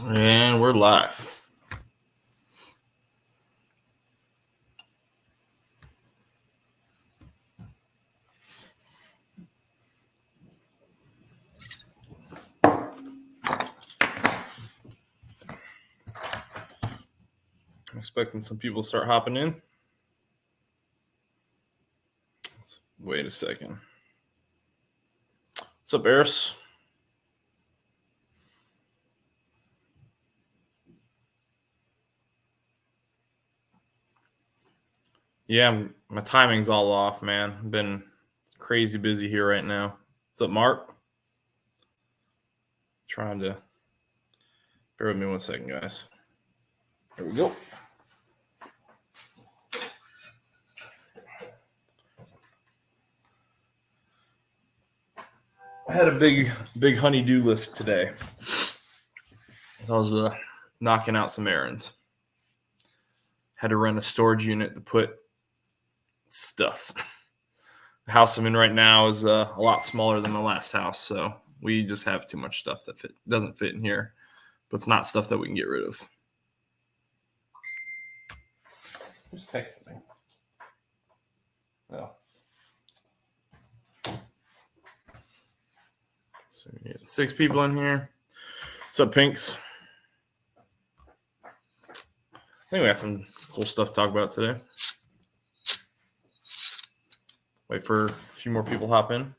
And we're live. I'm expecting some people to start hopping in. Wait a second. What's up, Eris? Yeah, my timing's all off, man. I've been crazy busy here right now. What's up, Mark? Trying to bear with me 1 second, guys. There we go. I had a big honey-do list today. So I was knocking out some errands. Had to rent a storage unit to put stuff. The house I'm in right now is a lot smaller than my last house, so we just have too much stuff that doesn't fit in here. But it's not stuff that we can get rid of. Who's texting me? Oh. So we got 6 people in here. What's up, Pinks? I think we got some cool stuff to talk about today. Wait for a few more people to hop in.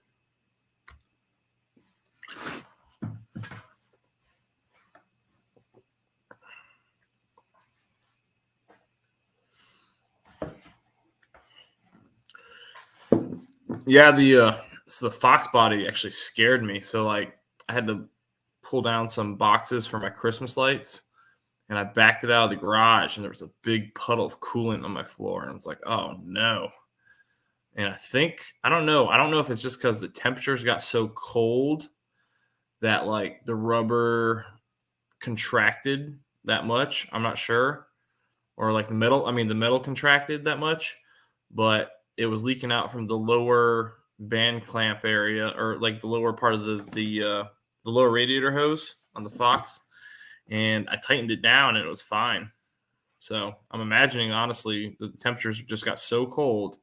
Yeah, the Foxbody actually scared me. So I had to pull down some boxes for my Christmas lights, and I backed it out of the garage, and there was a big puddle of coolant on my floor, and I was like, oh no. And I don't know if it's just because the temperatures got so cold that the rubber contracted that much. I'm not sure. Or the metal contracted that much, but it was leaking out from the lower band clamp area, or the lower part of the lower radiator hose on the Fox. And I tightened it down and it was fine. So I'm imagining, honestly, the temperatures just got so cold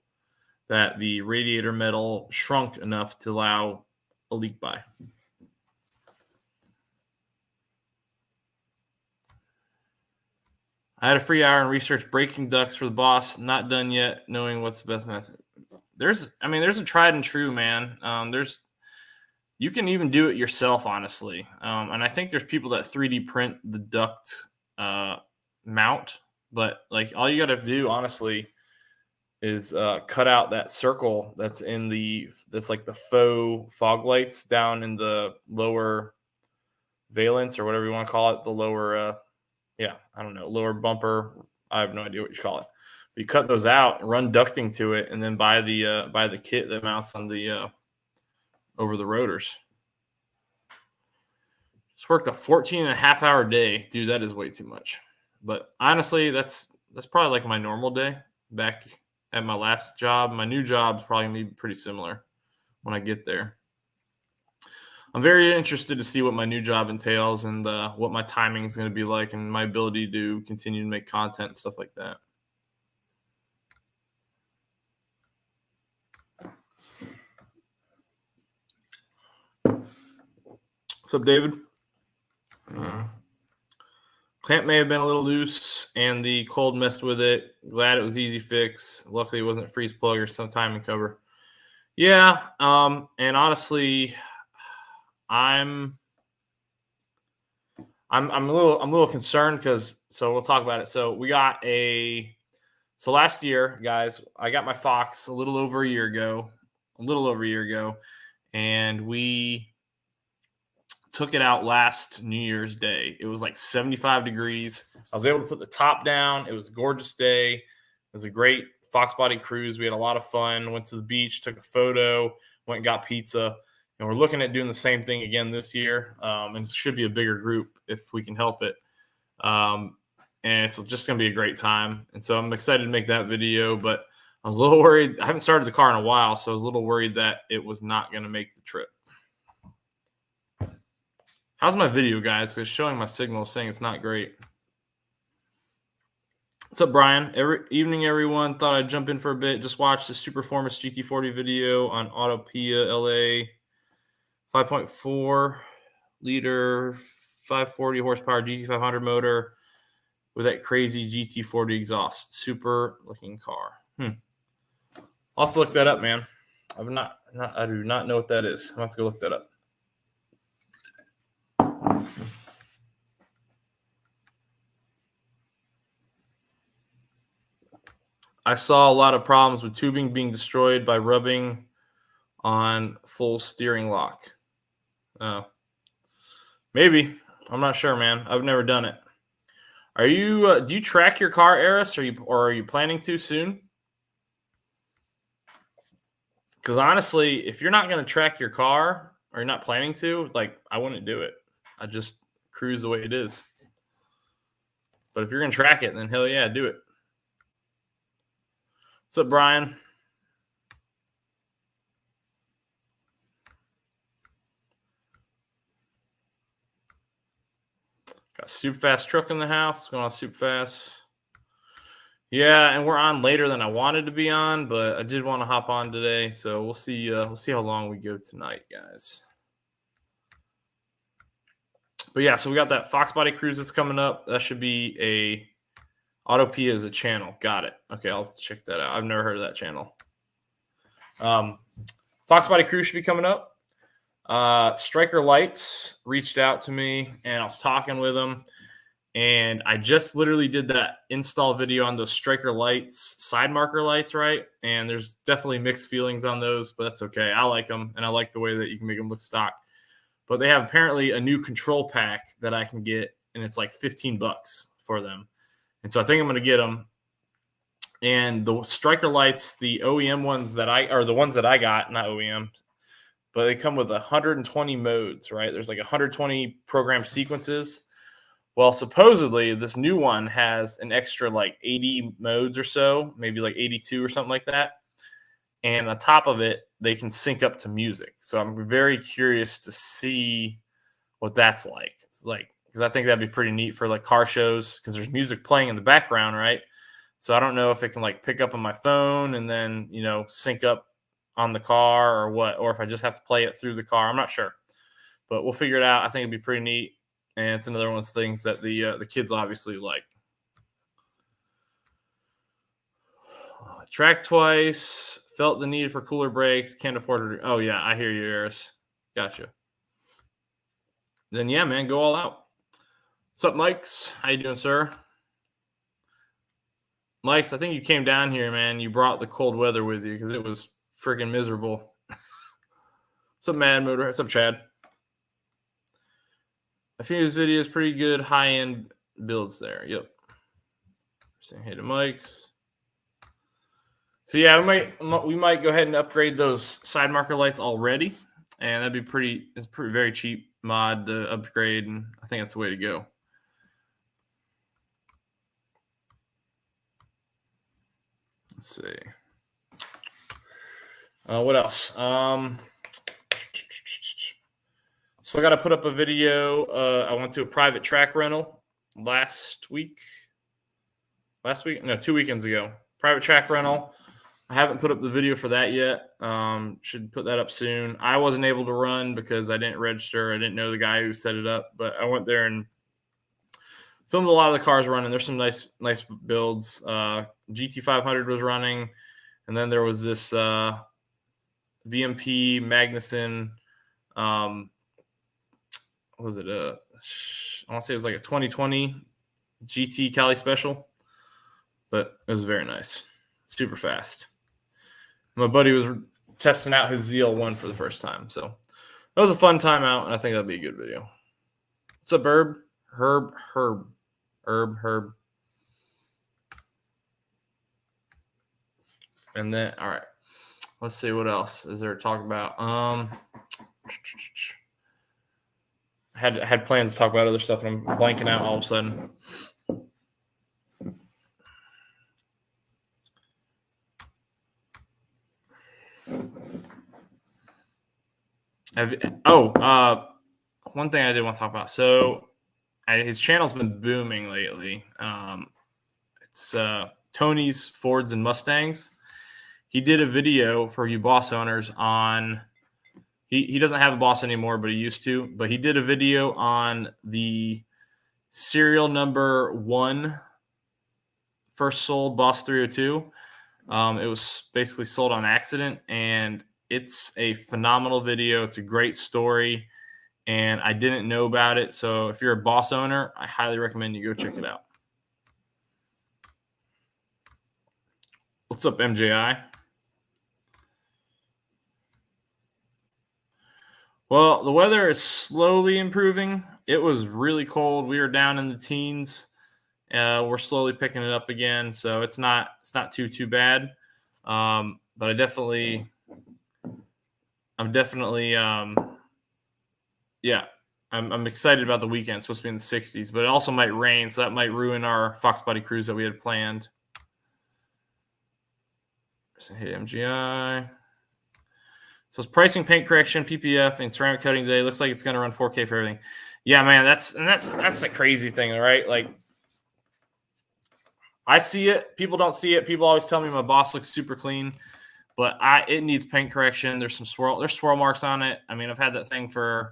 that the radiator metal shrunk enough to allow a leak by. I had a free hour and researched braking ducts for the boss. Not done yet, knowing what's the best method. There's a tried and true, man. You can even do it yourself, honestly. And I think there's people that 3D print the duct mount, but all you got to do, honestly, is cut out that circle that's like the faux fog lights down in the lower valence, or whatever you want to call it, the lower lower bumper. I have no idea what you call it. But you cut those out, run ducting to it, and then buy the kit that mounts on the over the rotors. Just worked a 14.5-hour day. Dude, that is way too much. But honestly, that's probably my normal day back at my last job. My new job is probably going to be pretty similar when I get there. I'm very interested to see what my new job entails and what my timing is going to be like, and my ability to continue to make content and stuff like that. What's up, David? Clamp may have been a little loose, and the cold messed with it. Glad it was easy fix. Luckily, it wasn't a freeze plug or some timing cover. Yeah, and honestly, I'm a little concerned because we'll talk about it. So last year, guys, I got my Fox a little over a year ago, and we took it out last New Year's Day. It was 75 degrees. I was able to put the top down. It was a gorgeous day. It was a great Foxbody cruise. We had a lot of fun. Went to the beach, took a photo, went and got pizza. And we're looking at doing the same thing again this year. And it should be a bigger group if we can help it. And it's just going to be a great time. And so I'm excited to make that video, but I was a little worried. I haven't started the car in a while, so I was a little worried that it was not going to make the trip. How's my video, guys? It's showing my signal saying it's not great. What's up, Brian? Evening, everyone. Thought I'd jump in for a bit. Just watched the Superformance GT40 video on Autopia LA 5.4 liter, 540 horsepower GT500 motor with that crazy GT40 exhaust. Super looking car. I'll have to look that up, man. I do not know what that is. I'll have to go look that up. I saw a lot of problems with tubing being destroyed by rubbing on full steering lock. Oh, maybe. I'm not sure, man. I've never done it. Are you? Do you track your car, Eris? Or are you planning to soon? Because honestly, if you're not going to track your car or you're not planning to, like, I wouldn't do it. I just cruise the way it is. But if you're going to track it, then hell yeah, do it. What's up, Brian? Got a super fast truck in the house. What's going on, super fast? Yeah, and we're on later than I wanted to be on, but I did want to hop on today, so we'll see. We'll see how long we go tonight, guys. But yeah, so we got that Foxbody cruise that's coming up. That should be a Autopia as a channel. Got it. Okay, I'll check that out. I've never heard of that channel. Foxbody cruise should be coming up. Striker Lights reached out to me, and I was talking with them. And I just literally did that install video on those Striker Lights, side marker lights, right? And there's definitely mixed feelings on those, but that's okay. I like them, and I like the way that you can make them look stock. But they have apparently a new control pack that I can get, and it's like $15 for them. And so I think I'm going to get them. And the Striker Lights, the OEM ones that the ones that I got, not OEM, but they come with 120 modes, right? There's like 120 program sequences. Well, supposedly this new one has an extra like 80 modes or so, maybe like 82 or something like that. And on top of it, they can sync up to music. So I'm very curious to see what that's like. It's like, because I think that'd be pretty neat for like car shows, because there's music playing in the background, right? So I don't know if it can like pick up on my phone and then, you know, sync up on the car or what, or if I just have to play it through the car. I'm not sure, but we'll figure it out. I think it'd be pretty neat. And it's another one of those things that the kids obviously like. Track twice. Felt the need for cooler brakes. Can't afford it. Oh, yeah. I hear you, Eris. Gotcha. Then, yeah, man, go all out. What's up, Mikes? How you doing, sir? Mikes, I think you came down here, man. You brought the cold weather with you because it was freaking miserable. What's up, Mad Motor? What's up, Chad? I think his video is pretty good, high-end builds there. Yep. Saying hey to Mike's. So yeah, we might go ahead and upgrade those side marker lights already, and that'd be it's pretty very cheap mod to upgrade, and I think that's the way to go. Let's see. What else? So I got to put up a video. I went to a private track rental last week. No, 2 weekends ago. Private track rental. I haven't put up the video for that yet. Should put that up soon. I wasn't able to run because I didn't register. I didn't know the guy who set it up, but I went there and filmed a lot of the cars running. There's some nice builds. GT500 was running, and then there was this VMP Magnuson. What was it? I want to say it was like a 2020 GT Cali Special, but it was very nice. Super fast. My buddy was testing out his ZL1 for the first time, so that was a fun time out, and I think that'd be a good video. What's up, Herb? Herb. And then, all right, let's see what else is there to talk about. Had plans to talk about other stuff, and I'm blanking out all of a sudden. one thing I did want to talk about. So his channel's been booming lately. It's Tony's Fords and Mustangs. He did a video for you boss owners on. He doesn't have a boss anymore, but he used to. But he did a video on the serial number 1 first sold Boss 302. It was basically sold on accident, and it's a phenomenal video. It's a great story, and I didn't know about it. So if you're a boss owner, I highly recommend you go check it out. What's up, MJI? Well, the weather is slowly improving. It was really cold. We were down in the teens. We're slowly picking it up again, so it's not too bad. But I'm definitely, I'm excited about the weekend. It's supposed to be in the 60s, but it also might rain, so that might ruin our Foxbody cruise that we had planned. Hey, MGI. So it's pricing, paint correction, PPF, and ceramic coating today. Looks like it's going to run 4K for everything. Yeah, man, that's the crazy thing, right? Like, I see it. People don't see it. People always tell me my boss looks super clean, but it needs paint correction. There's swirl marks on it. I mean, I've had that thing I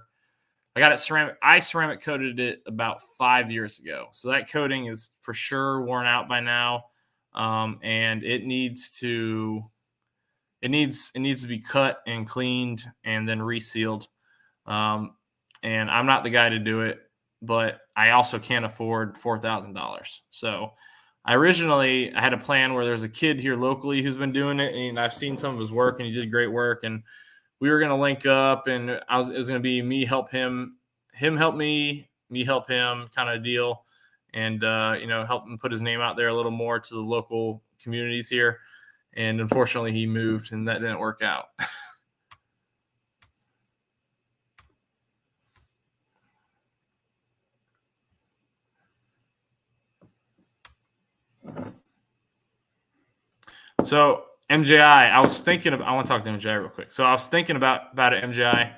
got it ceramic coated it about 5 years ago. So that coating is for sure worn out by now. And it needs to be cut and cleaned and then resealed. And I'm not the guy to do it, but I also can't afford $4,000. So I had a plan where there's a kid here locally who's been doing it, and I've seen some of his work, and he did great work. And we were going to link up, and it was going to be me help him help me help him kind of deal, and help him put his name out there a little more to the local communities here. And unfortunately, he moved, and that didn't work out. So MJI, I want to talk to MJI real quick. So I was thinking about it, MJI.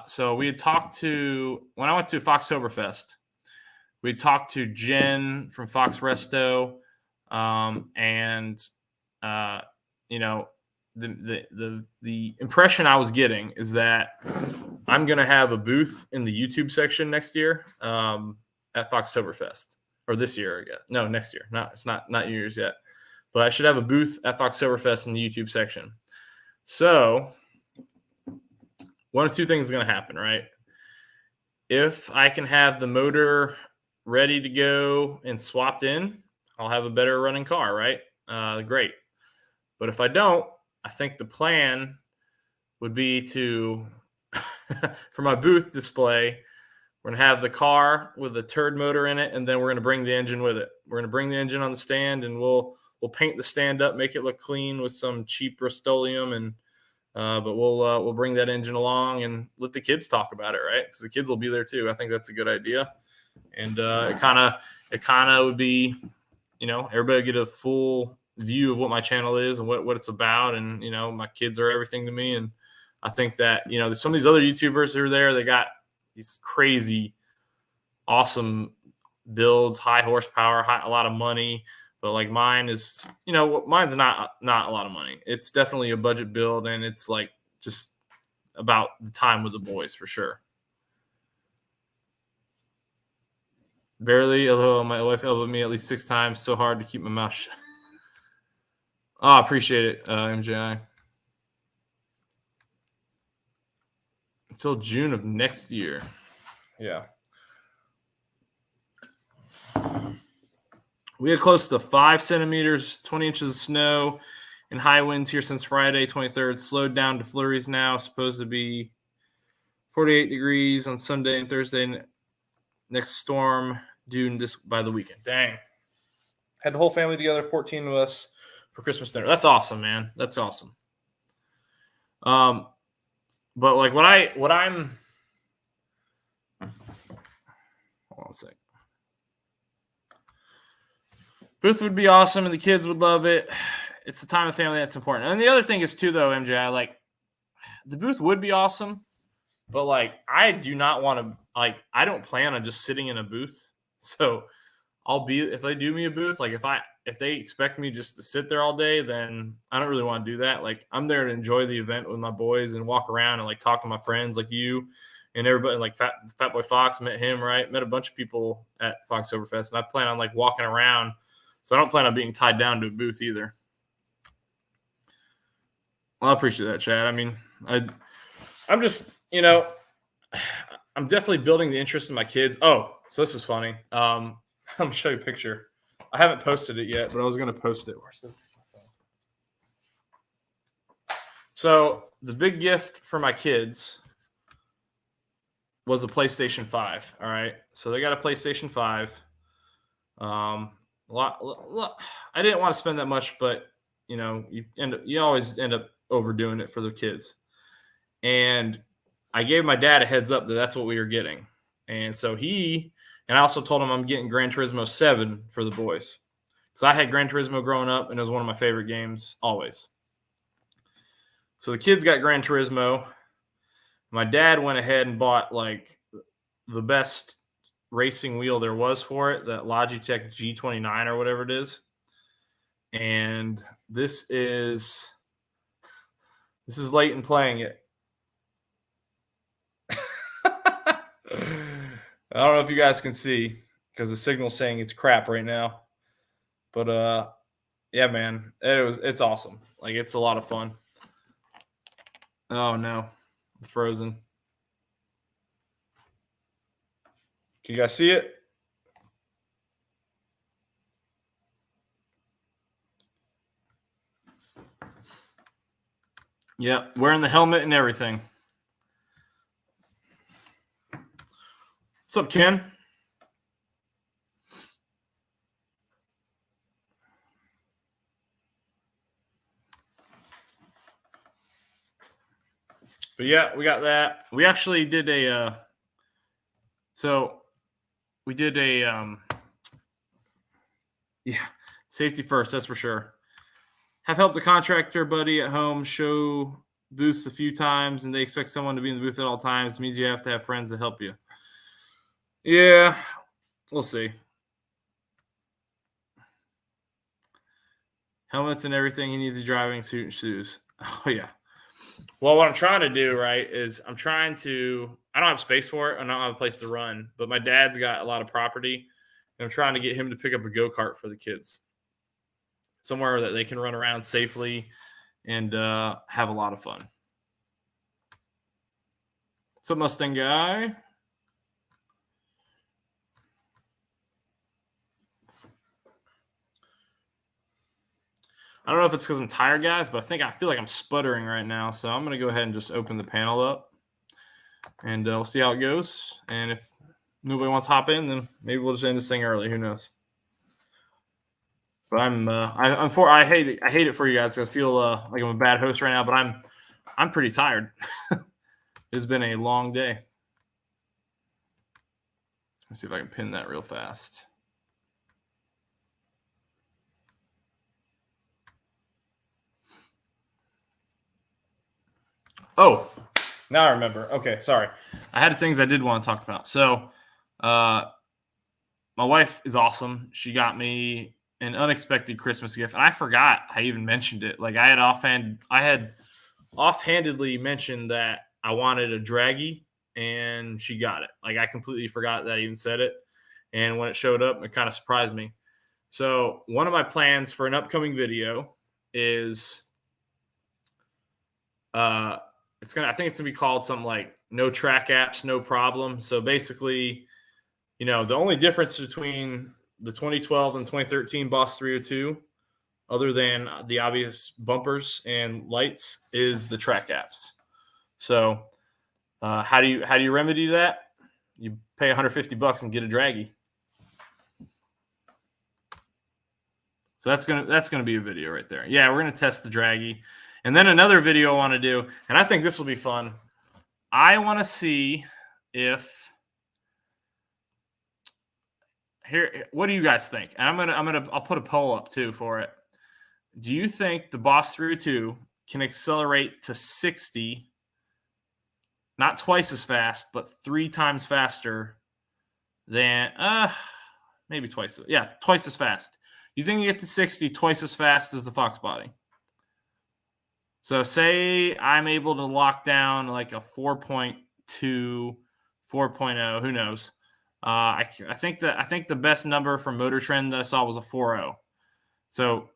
So we had talked when I went to Foxtoberfest, we had talked to Jen from Fox Resto, the impression I was getting is that I'm going to have a booth in the YouTube section next year at Foxtoberfest, or this year, I guess. No, next year. It's not New Year's yet. But I should have a booth at Foxtoberfest in the YouTube section. So one of two things is going to happen, right? If I can have the motor ready to go and swapped in, I'll have a better running car, right? Great. But if I don't, I think the plan would be to, for my booth display, we're going to have the car with a turd motor in it, and then we're going to bring the engine with it. We're going to bring the engine on the stand, and we'll paint the stand up, make it look clean with some cheap Rust-Oleum, and but we'll bring that engine along and let the kids talk about it, right? Because the kids will be there too. I think that's a good idea, and it kind of would be, everybody get a full view of what my channel is and what it's about, and my kids are everything to me, and I think that some of these other YouTubers are there. They got these crazy, awesome builds, high horsepower, a lot of money. But like mine is, mine's not a lot of money. It's definitely a budget build, and it's like just about the time with the boys for sure. Barely, although my wife elbowed me at least 6 times. So hard to keep my mouth shut. Oh, I appreciate it, MJI. Until June of next year. Yeah. We had close to 5 centimeters, 20 inches of snow, and high winds here since Friday, 23rd. Slowed down to flurries now. Supposed to be 48 degrees on Sunday and Thursday. Next storm due by the weekend. Dang. Had the whole family together, 14 of us, for Christmas dinner. That's awesome, man. That's awesome. But like hold on a second. Booth would be awesome, and the kids would love it. It's the time of family that's important. And the other thing is too, though, MJ, like the booth would be awesome, But like, I do not want to, like, I don't plan on just sitting in a booth. So I'll be, if they do me a booth, like if they expect me just to sit there all day, then I don't really want to do that. Like, I'm there to enjoy the event with my boys and walk around and like talk to my friends like you and everybody. Like Fat Boy Fox, met him, right? Met a bunch of people at Foxtoberfest, and I plan on like walking around. So I don't plan on being tied down to a booth either. Well, I appreciate that, Chad. I mean, I'm just, I'm definitely building the interest in my kids. Oh, so this is funny. I'm gonna show you a picture. I haven't posted it yet, but I was gonna post it. Where's this? So the big gift for my kids was a PlayStation 5. All right, so they got a PlayStation 5. I didn't want to spend that much, but you always end up overdoing it for the kids. And I gave my dad a heads up that that's what we were getting. And so and I also told him I'm getting Gran Turismo 7 for the boys. Because I had Gran Turismo growing up, and it was one of my favorite games always. So the kids got Gran Turismo. My dad went ahead and bought like the best racing wheel there was for it, that Logitech G29 or whatever it is. And this is Leighton playing it. I don't know if you guys can see because the signal's saying it's crap right now. But yeah, man, it's awesome. Like, it's a lot of fun. Oh no, I'm frozen. Can you guys see it? Yeah, wearing the helmet and everything. What's up, Ken? But yeah, we got that. We actually did safety first, that's for sure. Have helped a contractor buddy at home show booths a few times, and they expect someone to be in the booth at all times. It means you have to have friends to help you. Yeah, we'll see. Helmets and everything. He needs a driving suit and shoes. Oh, yeah. Well, what I'm trying to do, right, is I don't have space for it. I don't have a place to run, but my dad's got a lot of property, and I'm trying to get him to pick up a go-kart for the kids. Somewhere that they can run around safely and have a lot of fun. What's up, Mustang guy? I don't know if it's because I'm tired, guys, but I feel like I'm sputtering right now. So I'm going to go ahead and just open the panel up, and we'll see how it goes. And if nobody wants to hop in, then maybe we'll just end this thing early. Who knows? But I hate it for you guys. I feel like I'm a bad host right now, but I'm pretty tired. It's been a long day. Let's see if I can pin that real fast. Oh, now I remember. Okay, sorry. I had things I did want to talk about. So, my wife is awesome. She got me an unexpected Christmas gift, and I forgot I even mentioned it. Like, I had offhandedly mentioned that I wanted a draggy, and she got it. Like, I completely forgot that I even said it, and when it showed up, it kind of surprised me. So, one of my plans for an upcoming video is I think it's gonna be called something like "No Track Apps, No Problem." So basically, the only difference between the 2012 and 2013 Boss 302, other than the obvious bumpers and lights, is the track apps. So how do you remedy that? You pay $150 and get a draggy. So that's gonna be a video right there. Yeah, we're gonna test the draggy. And then another video I want to do, and I think this will be fun. I want to see if what do you guys think? And I'll put a poll up too for it. Do you think the Boss 302 can accelerate to 60 not twice as fast, but 3 times faster than maybe twice. Yeah, twice as fast. You think you get to 60 twice as fast as the Foxbody. So say I'm able to lock down like a 4.2, 4.0, who knows? I think the best number from Motor Trend that I saw was a 4.0. So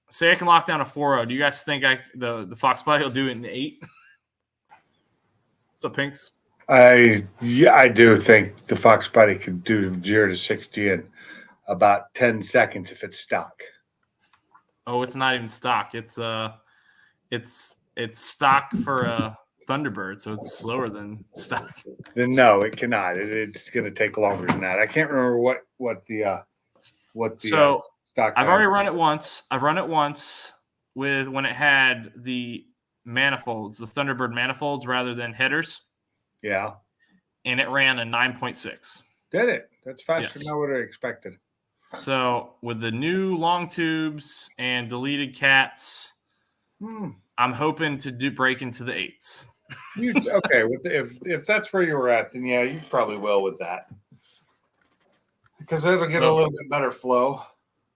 say I can lock down a 4.0. Do you guys think the Foxbody will do it in 8? So Pinks? I do think the Foxbody could do 0 to 60 in about 10 seconds if it's stock. Oh, it's not even stock. It's stock for a Thunderbird, so it's slower than stock. Then no, it cannot. It's going to take longer than that. I can't remember what the stock. I've already run it once. I've run it once with when it had the manifolds, the Thunderbird manifolds rather than headers. Yeah. And it ran a 9.6. Did it? That's faster than I would have expected. So with the new long tubes and deleted cats, I'm hoping to break into the 8s. Okay, if that's where you were at, then yeah, you probably will with that. Because it'll get a little bit better flow.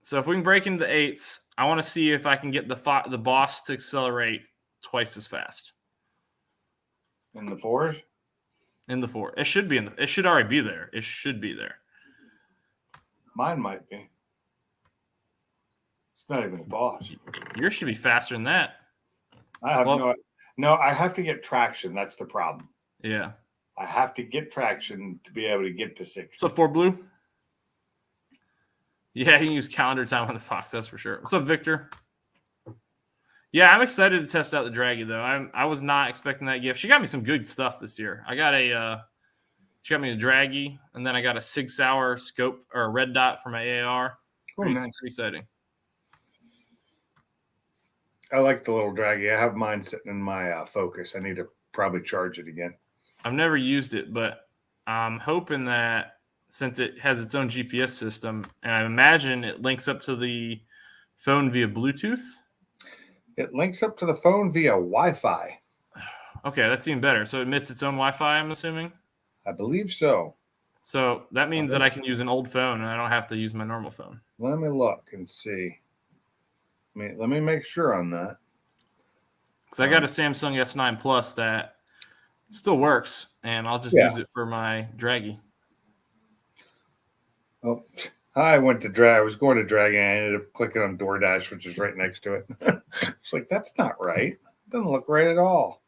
So if we can break into the 8s, I want to see if I can get the Boss to accelerate twice as fast. In the 4s? In the 4. It should be it should already be there. It should be there. Mine might be. It's not even a Boss. Yours should be faster than that. I have no, I have to get traction. That's the problem. Yeah. I have to get traction to be able to get to 60. What's up, 4 Blue? Yeah, you can use calendar time on the Fox, that's for sure. What's up, Victor? Yeah, I'm excited to test out the Draggy, though. I was not expecting that gift. She got me some good stuff this year. She got me a Draggy, and then I got a Sig Sauer scope or a red dot for my AR. Pretty exciting. I like the little Draggy. I have mine sitting in my Focus. I need to probably charge it again. I've never used it, but I'm hoping that since it has its own GPS system, and I imagine it links up to the phone via Bluetooth. It links up to the phone via Wi-Fi. Okay, that's even better. So it emits its own Wi-Fi, I'm assuming? I believe so. So that means that I can use an old phone, and I don't have to use my normal phone. Let me look and see. Let me make sure on that. Because I got a Samsung S9 Plus that still works, and I'll just use it for my Draggy. Oh, I was going to Draggy, and I ended up clicking on DoorDash, which is right next to it. It's like, that's not right. It doesn't look right at all.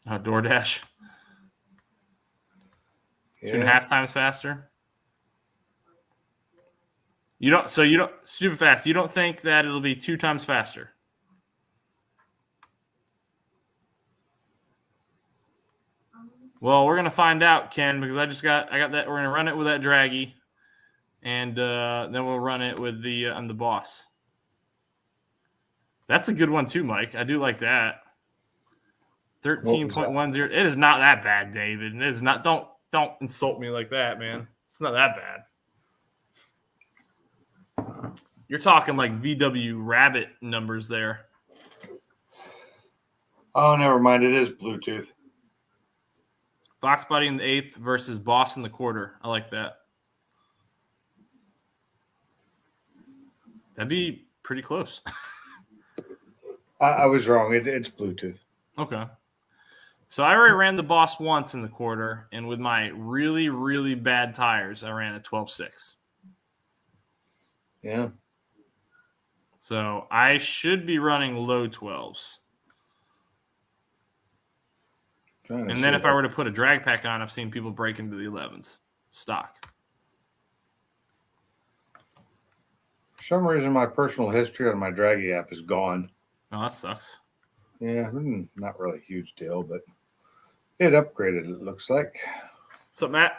DoorDash. 2.5 times faster. You don't super fast. You don't think that it'll be 2 times faster? Well, we're gonna find out, Ken, because I got that. We're gonna run it with that Draggy, and then we'll run it with the on the Boss. That's a good one too, Mike. I do like that. 13.10. It is not that bad, David. It is not. Don't insult me like that, man. It's not that bad. You're talking like VW Rabbit numbers there. Oh, never mind. It is Bluetooth. Foxbody in the 8th versus Boss in the quarter. I like that. That'd be pretty close. I was wrong. It's Bluetooth. Okay. So I already ran the Boss once in the quarter, and with my really, really bad tires, I ran a 12.6. Yeah. So I should be running low 12s. And then if I were to put a drag pack on, I've seen people break into the 11s. Stock. For some reason, my personal history on my Draggy app is gone. Oh, that sucks. Yeah, not really a huge deal, but it upgraded, it looks like. What's up, Matt?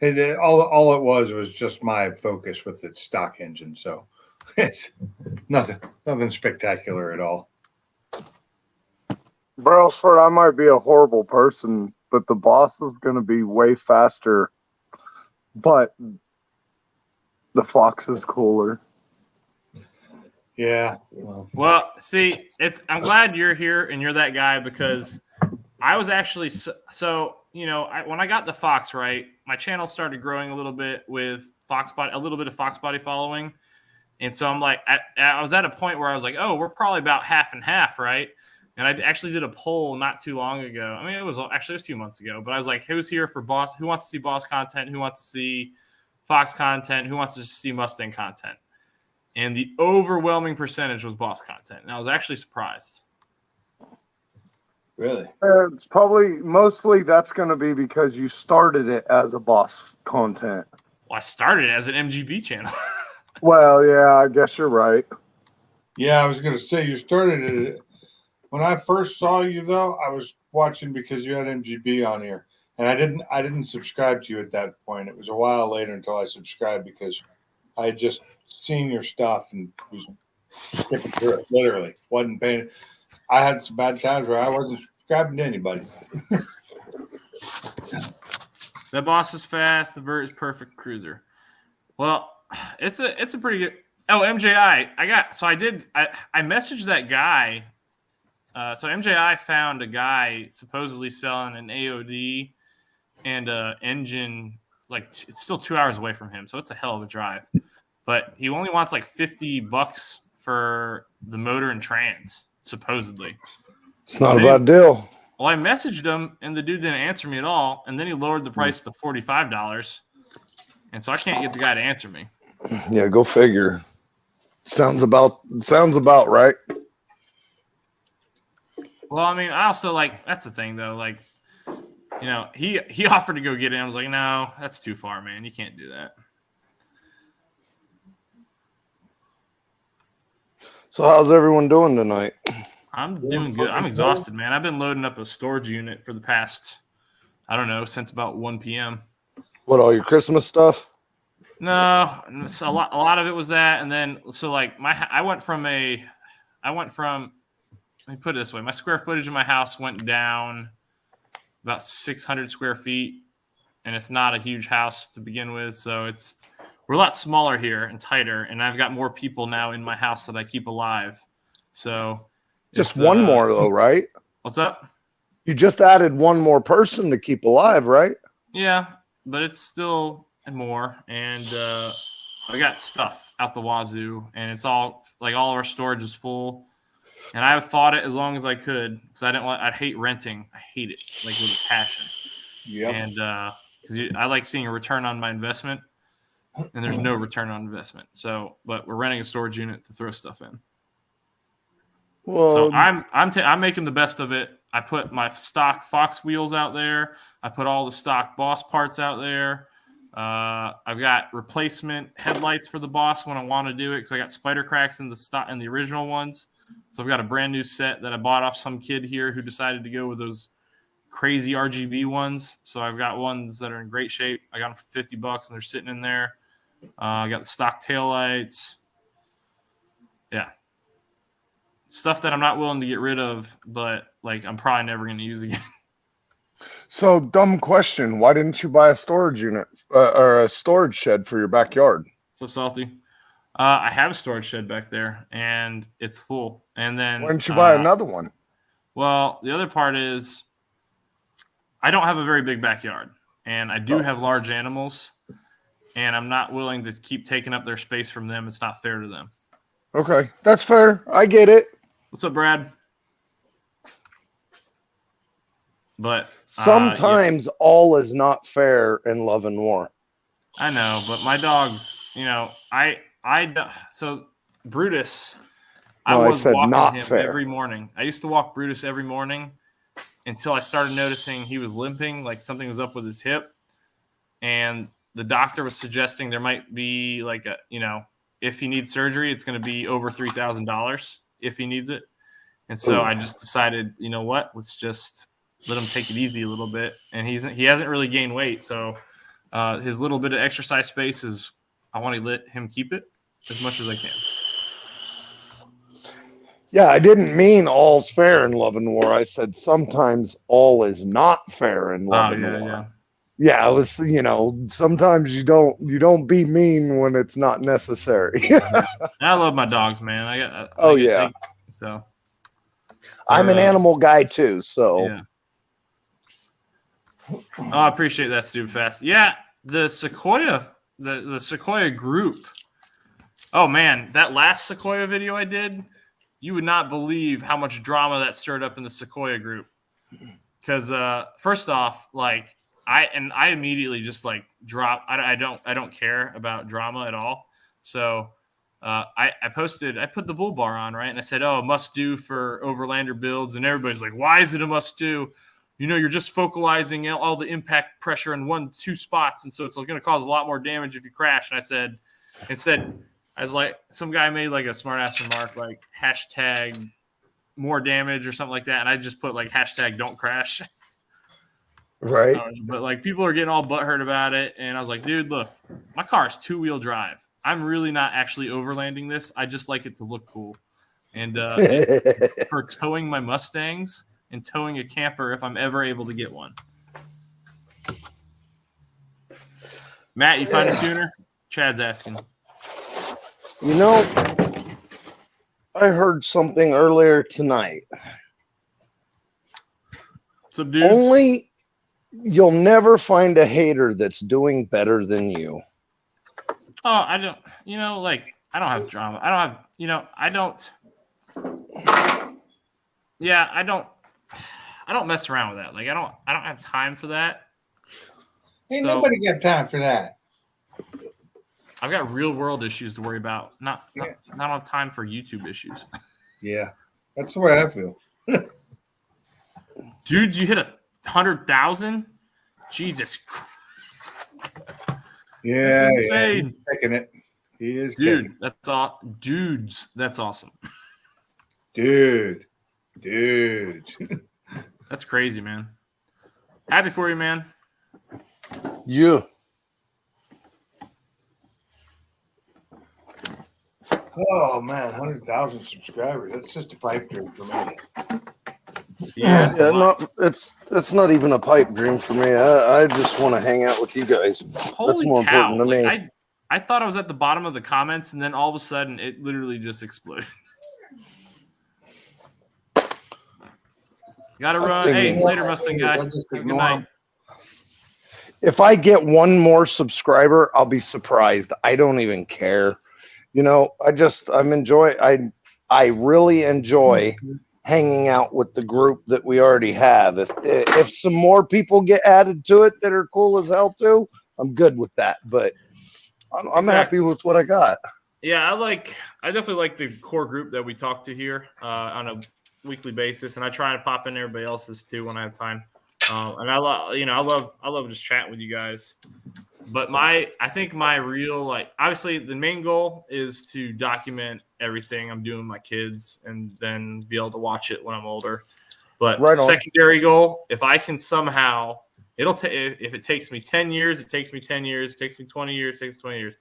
All it was just my Focus with its stock engine, so it's nothing spectacular at all. Brailsford, I might be a horrible person, but the Boss is going to be way faster, but the Fox is cooler. Yeah. Well, see, I'm glad you're here and you're that guy because I was actually when I got the Fox right, my channel started growing a little bit with Foxbody, a little bit of Foxbody following, and so I'm like, I was at a point where I was like, oh, we're probably about half and half, right? And I actually did a poll not too long ago. I mean, it was a few months ago, but I was like, who's here for Boss? Who wants to see Boss content? Who wants to see Fox content? Who wants to see Mustang content? And the overwhelming percentage was Boss content. And I was actually surprised. Really? It's probably mostly that's going to be because you started it as a boss content. Well, I started as an MGB channel. Well, yeah, I guess you're right. Yeah, I was going to say you started it. When I first saw you, though, I was watching because you had MGB on here, and I didn't subscribe to you at that point. It was a while later until I subscribed because I had just seen your stuff and was skipping through it. Literally, wasn't paying. I had some bad times where I wasn't subscribing to anybody. The Boss is fast. The Vert is perfect cruiser. Well, it's a pretty good. Oh, MJI. I messaged that guy. So MJI found a guy supposedly selling an AOD and an engine. Like it's still 2 hours away from him, so it's a hell of a drive. But he only wants like $50 for the motor and trans, supposedly. It's not a bad deal. Well, I messaged him, and the dude didn't answer me at all. And then he lowered the price to $45, and so I can't get the guy to answer me. Yeah, go figure. Sounds about right. Well, I mean, I also that's the thing though. Like, he offered to go get it. I was like, no, that's too far, man. You can't do that. So how's everyone doing tonight? I'm doing good. I'm exhausted, man. I've been loading up a storage unit for the past, I don't know, since about 1 p.m. What, all your Christmas stuff? No, a lot of it was that, and then I went from let me put it this way: my square footage in my house went down about 600 square feet, and it's not a huge house to begin with, so we're a lot smaller here and tighter, and I've got more people now in my house that I keep alive. So just one more though, right? What's up? You just added one more person to keep alive, right? Yeah, but it's still more, and I got stuff out the wazoo, and it's all all of our storage is full, and I fought it as long as I could because I'd hate renting. I hate it with a passion. Yeah, and because I like seeing a return on my investment, and there's no return on investment. So, but we're renting a storage unit to throw stuff in. Well, so I'm making the best of it. I put my stock Fox wheels out there. I put all the stock Boss parts out there. I've got replacement headlights for the Boss when I want to do it because I got spider cracks in the original ones. So I've got a brand new set that I bought off some kid here who decided to go with those crazy RGB ones. So I've got ones that are in great shape. I got them for $50 and they're sitting in there. I got the stock taillights. Yeah. Stuff that I'm not willing to get rid of, but I'm probably never going to use again. So, dumb question. Why didn't you buy a storage unit or a storage shed for your backyard? So salty. I have a storage shed back there, and it's full. And then why didn't you buy another one? Well, the other part is I don't have a very big backyard, and I do have large animals, and I'm not willing to keep taking up their space from them. It's not fair to them. Okay, that's fair. I get it. What's up, Brad? But sometimes all is not fair in love and war. I know, but my dogs, so Brutus, I was walking him every morning. I used to walk Brutus every morning until I started noticing he was limping, like something was up with his hip. And the doctor was suggesting there might be if he needs surgery, it's going to be over $3,000 if he needs it. And so I just decided, you know what, let's just let him take it easy a little bit. And he hasn't really gained weight. So his little bit of exercise space is, I want to let him keep it as much as I can. Yeah, I didn't mean all's fair in love and war. I said sometimes all is not fair in love and war. Yeah, it was, you know, sometimes you don't be mean when it's not necessary. I love my dogs, man. Oh yeah. So I'm an animal guy too, so yeah. Oh, I appreciate that, Stupid Fast. Yeah, the Sequoia, the Sequoia group. Oh man, that last Sequoia video I did, you would not believe how much drama that stirred up in the Sequoia group. Because first off, like I immediately just like drop. I don't care about drama at all. So I put the bull bar on, right, and I said, oh, must do for overlander builds, and everybody's like, why is it a must do? You know, you're just focalizing all the impact pressure in 1-2 spots, and so it's going to cause a lot more damage if you crash. And I said, instead, I was like, some guy made like a smart ass remark, like hashtag more damage or something like that, and I just put like hashtag don't crash. right. But like people are getting all butthurt about it, and I was like, dude, look, my car is 2-wheel drive. I'm really not actually overlanding this. I just like it to look cool, and for towing my Mustangs and towing a camper if I'm ever able to get one. Matt, you find a tuner? Chad's asking. You know, I heard something earlier tonight. What's up, dudes? Only you'll never find a hater that's doing better than you. Oh, I don't. You know, like I don't have drama. I don't have. You know, I don't. Yeah, I don't mess around with that. Like I don't have time for that. Ain't nobody got time for that. I've got real world issues to worry about. I don't have time for YouTube issues. Yeah, that's the way I feel. Dude, you hit 100,000? Jesus Christ. Yeah, that's insane. Yeah, he's taking it. He is. Dude, that's all. Dudes, that's awesome. Dude. That's crazy, man. Happy for you, man. You. Oh man, 100,000 subscribers. That's just a pipe dream for me. Yeah, it's not even a pipe dream for me. I just want to hang out with you guys. Holy That's more cow. important to me. I thought I was at the bottom of the comments, and then all of a sudden it literally just exploded. Gotta run. Hey, later, Mustang guy. Good night. If I get one more subscriber, I'll be surprised. I don't even care. You know, I really enjoy hanging out with the group that we already have. If some more people get added to it that are cool as hell too, I'm good with that. But I'm happy with what I got. Yeah, I definitely like the core group that we talk to here on a weekly basis, and I try to pop in everybody else's too when I have time. And I love just chatting with you guys. But I think my real, obviously the main goal is to document everything I'm doing with my kids and then be able to watch it when I'm older. But secondary goal, if I can somehow, if it takes me 10 years, it takes me 10 years, it takes me 20 years, it takes me 20 years.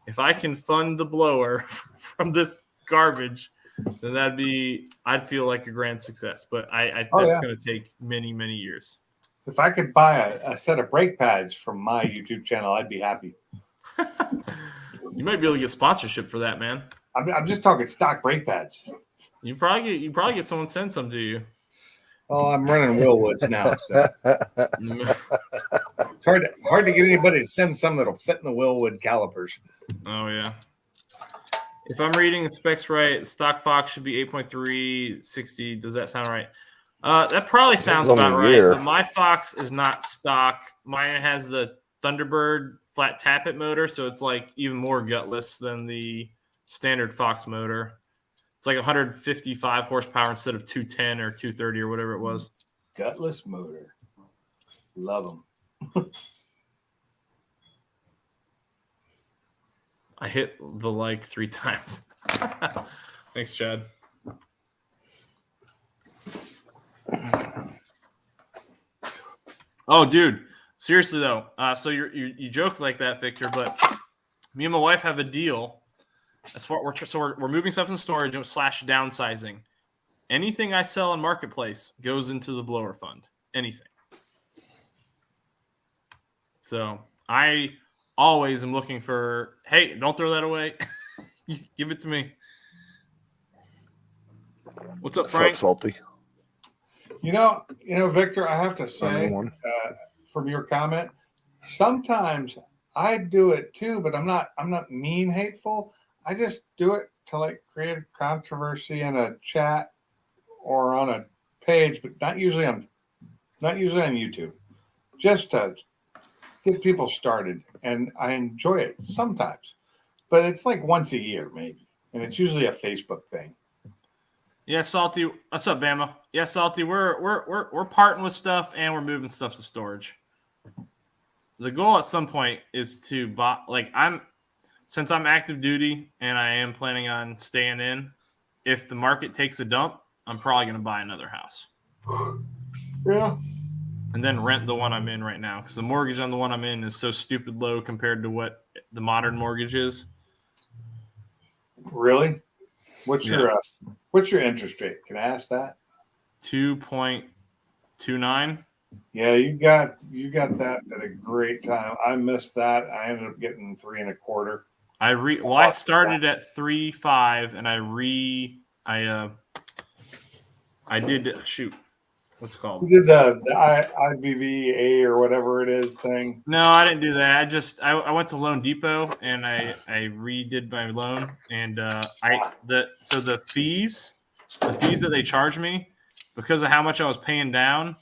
If I can fund the blower from this garbage, then I'd feel like a grand success. But that's going to take many, many years. If I could buy a set of brake pads from my YouTube channel, I'd be happy. You might be able to get sponsorship for that, man. I'm just talking stock brake pads. You probably get someone send some to you. Oh, I'm running Willwoods now. So. It's hard to get anybody to send some that'll fit in the Willwood calipers. Oh yeah. If I'm reading the specs right, stock Fox should be 8.3 60. Does that sound right? That probably sounds about right. But my Fox is not stock. Mine has the Thunderbird flat tappet motor, so it's like even more gutless than the standard Fox motor. It's like 155 horsepower instead of 210 or 230 or whatever it was. Gutless motor. Love them. I hit the like 3 times. Thanks, Chad. Oh, dude. Seriously, though. So you joke like that, Victor, but me and my wife have a deal. We're moving stuff in storage / downsizing. Anything I sell on Marketplace goes into the blower fund. Anything. So I always am looking for, hey, don't throw that away. Give it to me. What's up, Frank? What's up, Salty? You know, Victor, I have to say, Everyone. from your comment, sometimes I do it too, but I'm not mean hateful. I just do it to like create a controversy in a chat or on a page, but not usually on YouTube. Just to get people started, and I enjoy it sometimes, but it's like once a year maybe, and it's usually a Facebook thing. Yeah, Salty. What's up, Bama? Yeah, Salty. We're parting with stuff and we're moving stuff to storage. The goal at some point is to buy. Like since I'm active duty and I am planning on staying in. If the market takes a dump, I'm probably going to buy another house. Yeah. And then rent the one I'm in right now, because the mortgage on the one I'm in is so stupid low compared to what the modern mortgage is. Really? What's your interest rate? Can I ask that? 2.29. Yeah, you got that at a great time. I missed that. I ended up getting 3.25. I started at 3.5, and I did shoot. What's it called? You did the IBVA or whatever it is thing. No, I didn't do that. I went to Loan Depot and I redid my loan, and the fees that they charged me because of how much I was paying down,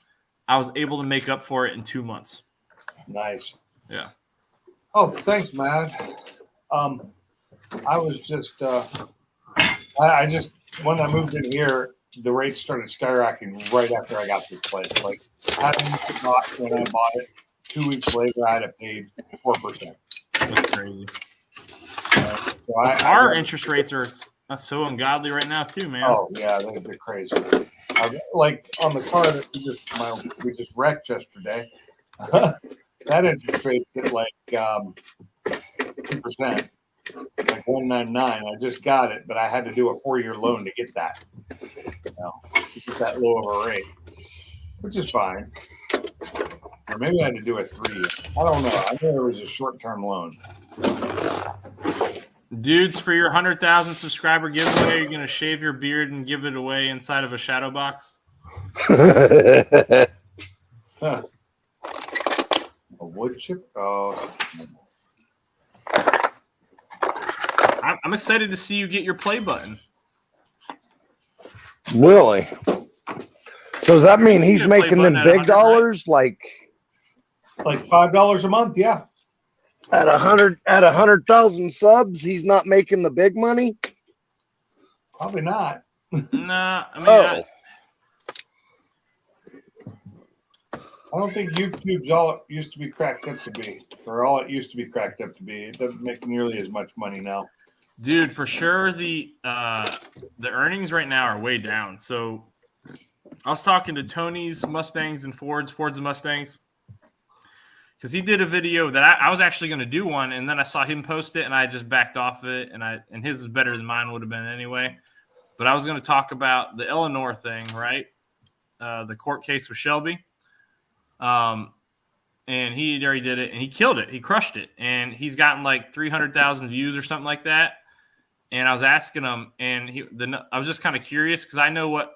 I was able to make up for it in 2 months. Nice. Yeah. Oh, thanks, man. I was just I just when I moved in here, the rates started skyrocketing right after I got this place. Like, when I bought it, 2 weeks later, I'd have paid 4%. That's crazy. So our interest rates are so ungodly right now, too, man. Oh, yeah, they're crazy. Like on the car that we just wrecked yesterday, that interest rate's at like 2%. Like 199. I just got it, but I had to do a 4-year loan to get that. To get that low of a rate, which is fine. Or maybe I had to do a 3-year. I don't know. I know it was a short-term loan. Dudes, for your 100,000 subscriber giveaway, you're gonna shave your beard and give it away inside of a shadow box. Huh. A wood chip? Oh. I'm excited to see you get your play button. Really? So does that mean he's making them big dollars, right? like $5 a month? Yeah. At 100,000 subs, he's not making the big money. Probably not. Nah, I don't think YouTube's all it used to be cracked up to be, or all it used to be cracked up to be. It doesn't make nearly as much money now. Dude, for sure the earnings right now are way down. So I was talking to Tony's Mustangs and Fords and Mustangs, because he did a video that I was actually going to do one, and then I saw him post it, and I just backed off of it, and his is better than mine would have been anyway. But I was going to talk about the Eleanor thing, right? The court case with Shelby. And he already did it, and he killed it. He crushed it, and he's gotten like 300,000 views or something like that. And I was asking him, and I was just kind of curious, because I know what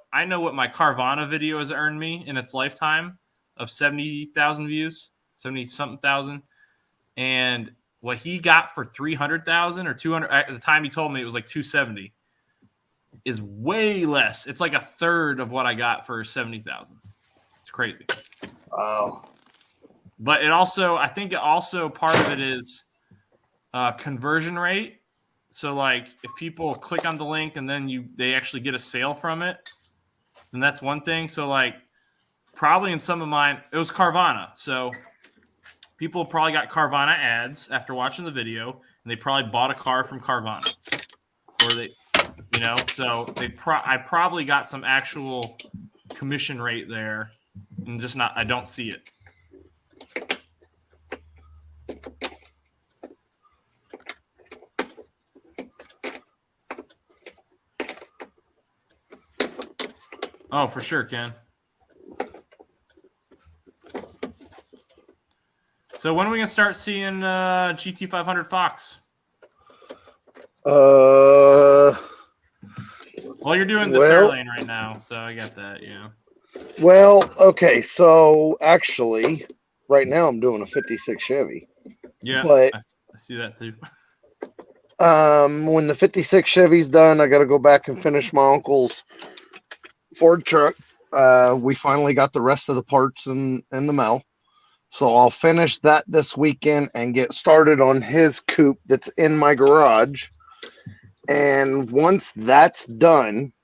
my Carvana video has earned me in its lifetime of 70,000 views, 70-something thousand, and what he got for 300,000 or 200 at the time he told me it was like 270 is way less. It's like a third of what I got for 70,000. It's crazy. Wow. But I think part of it is conversion rate. So like if people click on the link and then they actually get a sale from it, then that's one thing. So like probably in some of mine, it was Carvana. So people probably got Carvana ads after watching the video, and they probably bought a car from Carvana, or so I probably got some actual commission rate there, and I don't see it. Oh, for sure, Ken. So when are we gonna start seeing GT500 Fox? Well, you're doing the Fairlane right now, so I got that. Yeah. Well, okay. So actually, right now I'm doing a '56 Chevy. Yeah, but I see that too. When the '56 Chevy's done, I got to go back and finish my uncle's Ford truck. We finally got the rest of the parts in the mail. So I'll finish that this weekend and get started on his coupe that's in my garage. And once that's done,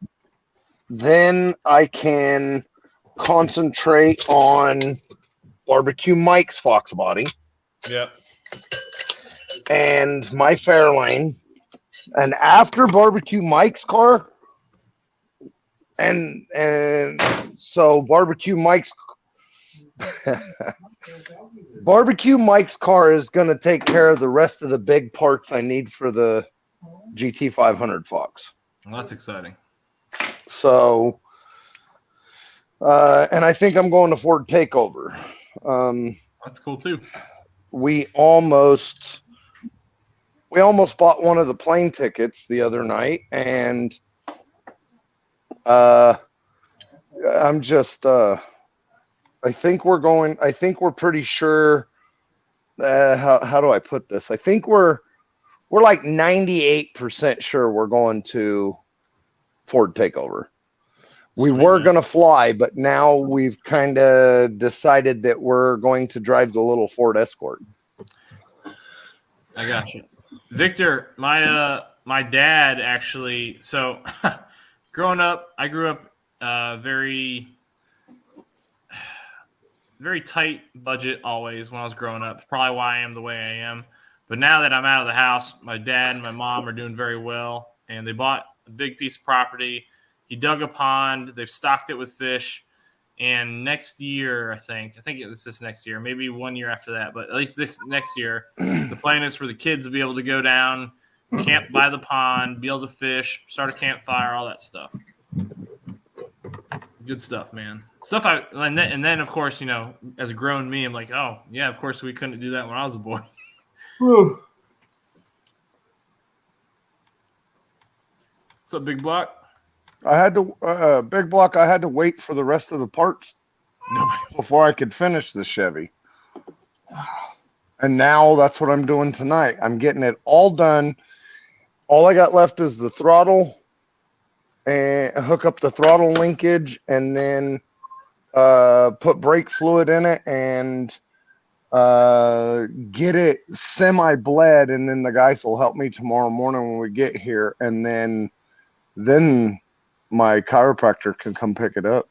then I can concentrate on Barbecue Mike's Foxbody. Yep. And my Fairlane. And after Barbecue Mike's car, and so Barbecue Mike's car is going to take care of the rest of the big parts I need for the GT500 Fox. Well, that's exciting. So, and I think I'm going to Ford Takeover. That's cool too. We almost bought one of the plane tickets the other night, and I'm just I think we're pretty sure. How do I put this? I think we're like 98% sure we're going to Ford Takeover. We were going to fly, but now we've kind of decided that we're going to drive the little Ford Escort. I got you. Victor, my dad actually, so growing up, I grew up very tight budget always when I was growing up. It's probably why I am the way I am. But now that I'm out of the house, my dad and my mom are doing very well, and they bought a big piece of property. He dug a pond. They've stocked it with fish. And next year, I think it's this next year, maybe 1 year after that, but at least this next year, the plan is for the kids to be able to go down, camp by the pond, be able to fish, start a campfire, all that stuff. Good stuff, man. And then of course, as a grown me, I'm like, oh yeah, of course we couldn't do that when I was a boy. Whew. What's up, Big Block? I had to Big Block. I had to wait for the rest of the parts before I could finish the Chevy. And now that's what I'm doing tonight. I'm getting it all done. All I got left is the throttle and hook up the throttle linkage, and then put brake fluid in it and get it semi-bled. And then the guys will help me tomorrow morning when we get here, and then my chiropractor can come pick it up.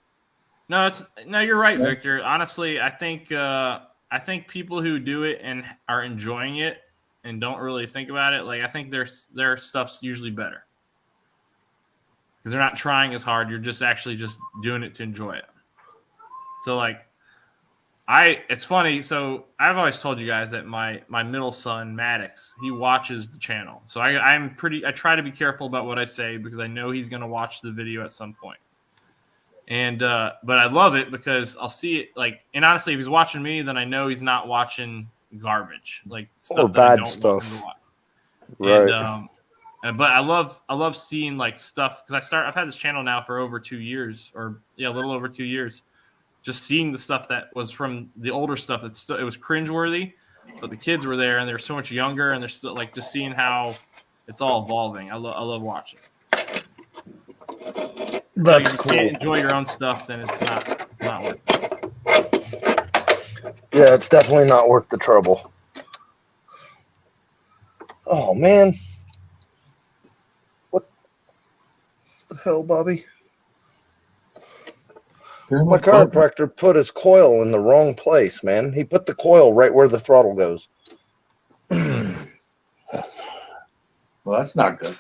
No, you're right, Victor. Honestly, I think people who do it and are enjoying it and don't really think about it, like I think their stuff's usually better because they're not trying as hard. You're just actually just doing it to enjoy it. So like, it's funny. So I've always told you guys that my middle son Maddox, he watches the channel. So I try to be careful about what I say because I know he's going to watch the video at some point. And but I love it because I'll see it and honestly, if he's watching me, then I know he's not watching garbage like stuff or that bad I don't stuff. want him to watch. Right. But I love seeing like stuff because I've had this channel now for over 2 years, or a little over 2 years. Just seeing the stuff that was from the older stuff it was cringeworthy, but the kids were there and they're so much younger, and they're still like just seeing how it's all evolving. I love watching. That's if cool. you can't enjoy your own stuff, then it's not worth it. Yeah, it's definitely not worth the trouble. Oh man, what the hell, Bobby? My chiropractor put his coil in the wrong place, man. He put the coil right where the throttle goes. Well, that's not good.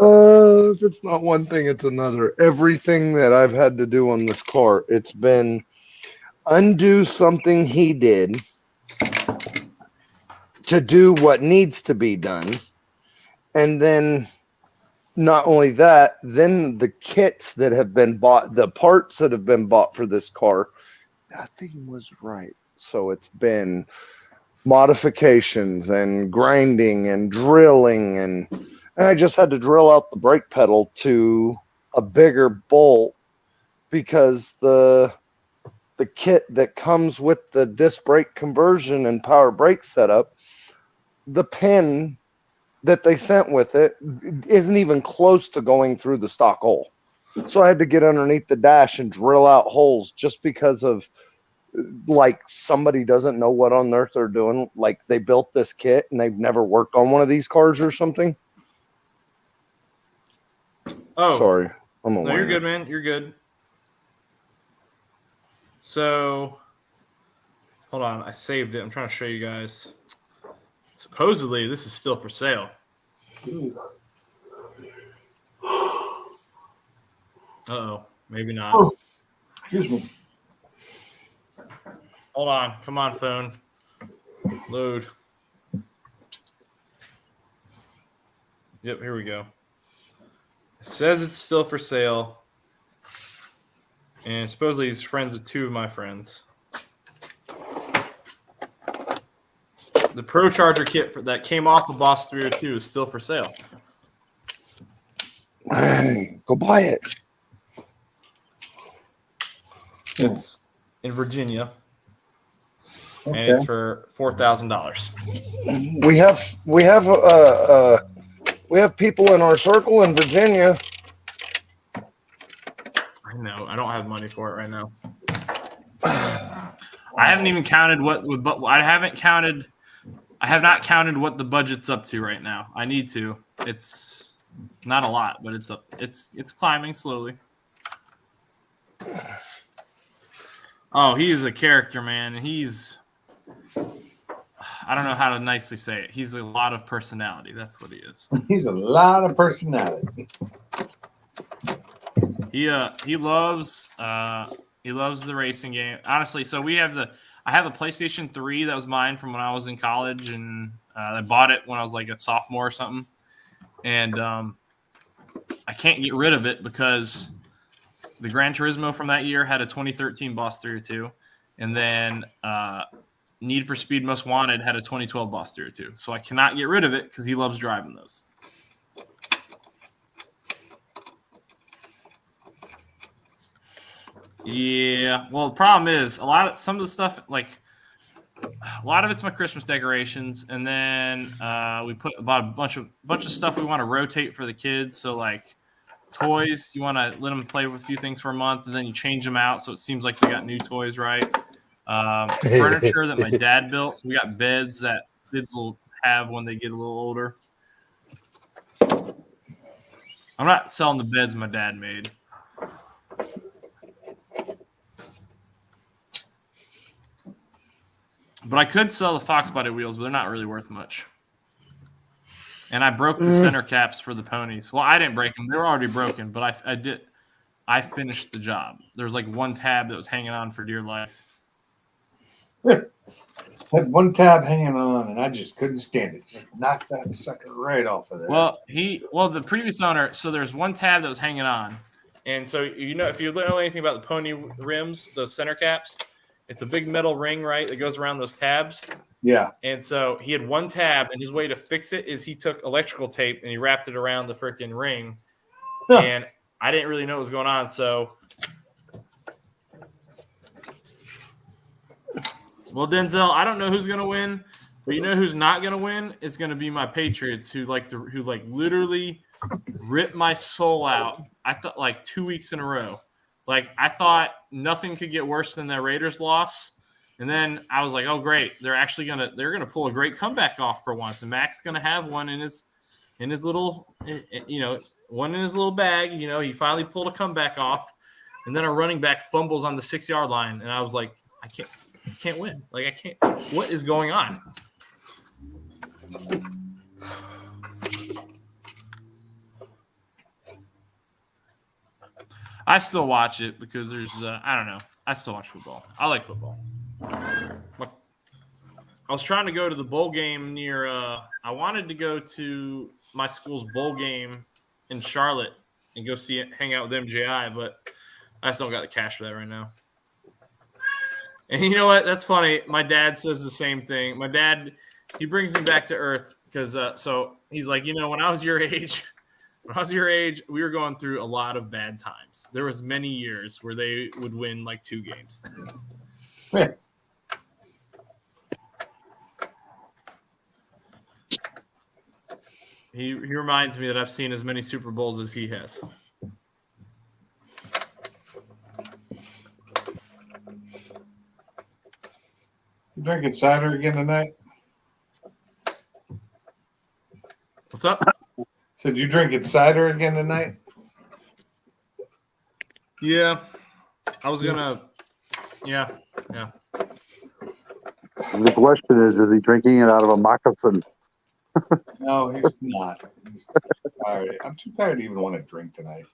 If it's not one thing, it's another. Everything that I've had to do on this car, it's been undo something he did to do what needs to be done. And then not only that, then the kits that have been bought, the parts that have been bought for this car, that thing was right. So it's been modifications and grinding and drilling, and I just had to drill out the brake pedal to a bigger bolt because the kit that comes with the disc brake conversion and power brake setup, the pin that they sent with it isn't even close to going through the stock hole. So I had to get underneath the dash and drill out holes just because of like somebody doesn't know what on earth they're doing. Like they built this kit and they've never worked on one of these cars or something. Oh, sorry. No, you're good, man. You're good. So, hold on. I saved it. I'm trying to show you guys. Supposedly, this is still for sale. Uh-oh. Maybe not. Oh, excuse me. Hold on. Come on, phone. Load. Yep, here we go. It says it's still for sale. And supposedly he's friends with two of my friends. The Pro Charger kit that came off of Boss 302 is still for sale. Go buy it. It's in Virginia. Okay. And it's for $4,000. We have people in our circle in Virginia. I know. I don't have money for it right now. I haven't even counted I have not counted what the budget's up to right now. I need to. It's not a lot, but it's up. It's climbing slowly. Oh, he is a character, man. I don't know how to nicely say it. He's a lot of personality. That's what he is. He's a lot of personality. He loves the racing game. Honestly, so I have the PlayStation 3 that was mine from when I was in college, and I bought it when I was like a sophomore or something. And I can't get rid of it because the Gran Turismo from that year had a 2013 Boss 302, and then Need for Speed Most Wanted had a 2012 Boss 302. So I cannot get rid of it because he loves driving those. Yeah, well, the problem is some of the stuff, like a lot of it's my Christmas decorations, and then we bought a bunch of stuff we want to rotate for the kids. So like toys, you want to let them play with a few things for a month, and then you change them out so it seems like we got new toys, right? Furniture that my dad built, so we got beds that kids will have when they get a little older. I'm not selling the beds my dad made. But I could sell the Foxbody wheels, but they're not really worth much. And I broke the center caps for the ponies. Well, I didn't break them; they were already broken. But I did. I finished the job. There was like one tab that was hanging on for dear life. Had one tab hanging on, and I just couldn't stand it. Just knocked that sucker right off of there. Well, the previous owner. So there's one tab that was hanging on, and so if you know anything about the pony rims, those center caps. It's a big metal ring, right, that goes around those tabs. Yeah. And so he had one tab, and his way to fix it is he took electrical tape and he wrapped it around the freaking ring. Huh. And I didn't really know what was going on. So, well, Denzel, I don't know who's going to win, but you know who's not going to win? It's going to be my Patriots who literally rip my soul out. I thought like 2 weeks in a row. Like, I thought nothing could get worse than that Raiders loss. And then I was like, oh, great. They're going to pull a great comeback off for once. And Mac's going to have one in his little, one in his little bag. He finally pulled a comeback off. And then a running back fumbles on the 6-yard line. And I was like, I can't win. Like, I can't. What is going on? I still watch it because there's, I don't know. I still watch football. I like football. I was trying to go to the bowl game near, I wanted to go to my school's bowl game in Charlotte and go hang out with MJI, but I just don't got the cash for that right now. And you know what? That's funny. My dad says the same thing. My dad, he brings me back to earth because so he's like, when I was your age, we were going through a lot of bad times. There was many years where they would win like 2 games. Yeah. He reminds me that I've seen as many Super Bowls as he has. You drinking cider again tonight? What's up? Said you drinking cider again tonight? Yeah. I was gonna. Yeah. The question is he drinking it out of a moccasin? No, he's not. He's tired. I'm too tired to even want to drink tonight.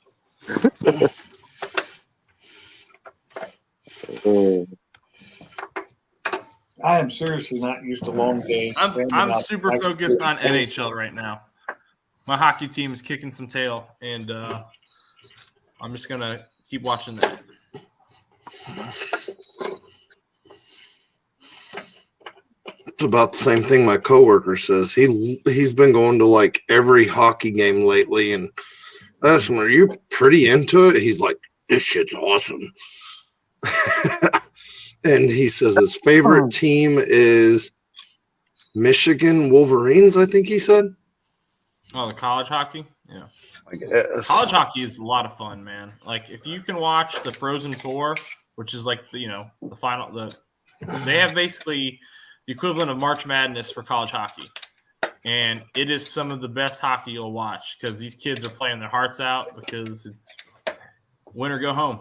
I am seriously not used to long days. I'm super focused on NHL right now. My hockey team is kicking some tail, and I'm just gonna keep watching that. It's about the same thing my coworker says. He's been going to like every hockey game lately, and I asked him, "Are you pretty into it?" He's like, "This shit's awesome." And he says his favorite team is Michigan Wolverines, I think he said. Oh, the college hockey? Yeah. I guess. College hockey is a lot of fun, man. Like if you can watch the Frozen Four, which is like the final, they have basically the equivalent of March Madness for college hockey, and it is some of the best hockey you'll watch because these kids are playing their hearts out because it's win or go home.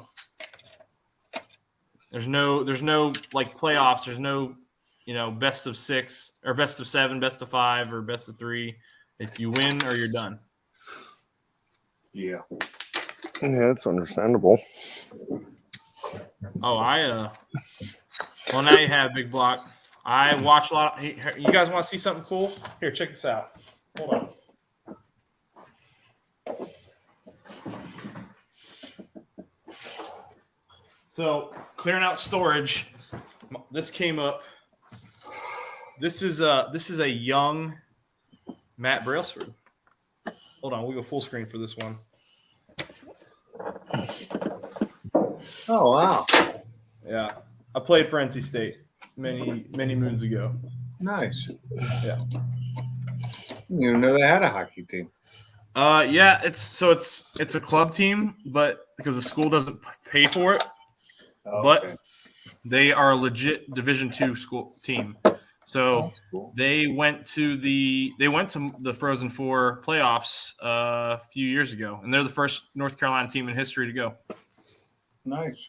There's no like playoffs. There's no best of 6 or best of 7, best of 5 or best of 3. If you win or you're done. Yeah. Yeah, it's understandable. Oh, well, now you have Big Block. I watch a lot. You guys want to see something cool? Here, check this out. Hold on. So, clearing out storage. This came up. This is a young Matt Brailsford. Hold on, we'll go full screen for this one. Oh, wow. Yeah, I played for NC State many moons ago. Nice. Yeah. You didn't know they had a hockey team. Yeah, it's a club team, but because the school doesn't pay for it, but they are a legit Division II school team. So cool. they went to the Frozen Four playoffs a few years ago, and they're the first North Carolina team in history to go. Nice.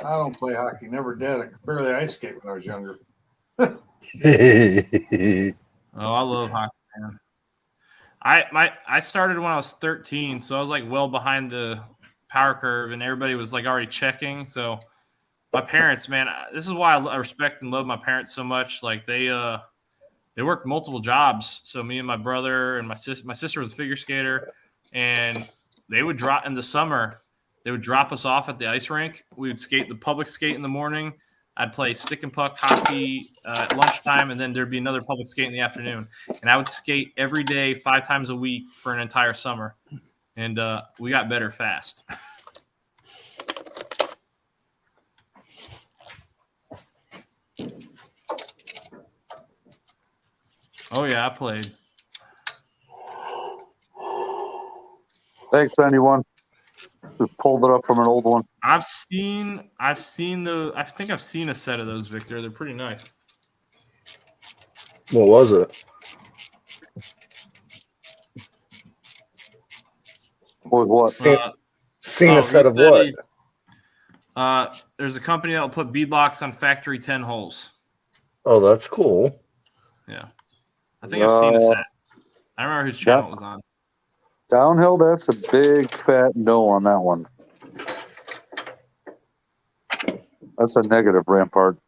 I don't play hockey. Never did. I could barely ice skate when I was younger. Oh, I love hockey, man. I started when I was 13, so I was like well behind the power curve, and everybody was like already checking. So my parents, man, this is why I respect and love my parents so much. Like they worked multiple jobs. So me and my brother and my sister was a figure skater, and they would drop in the summer. They would drop us off at the ice rink. We would skate the public skate in the morning. I'd play stick and puck hockey at lunchtime, and then there'd be another public skate in the afternoon. And I would skate every day, 5 times a week for an entire summer. And we got better fast. Oh, yeah, I played. Thanks, anyone. Just pulled it up from an old one. I think I've seen a set of those, Victor. They're pretty nice. What was it? What? Seen a set of what? There's a company that will put beadlocks on factory 10 holes. Oh, that's cool. Yeah. I think I've seen a set. I don't remember whose channel it was on. Downhill, that's a big fat no on that one. That's a negative, Rampart.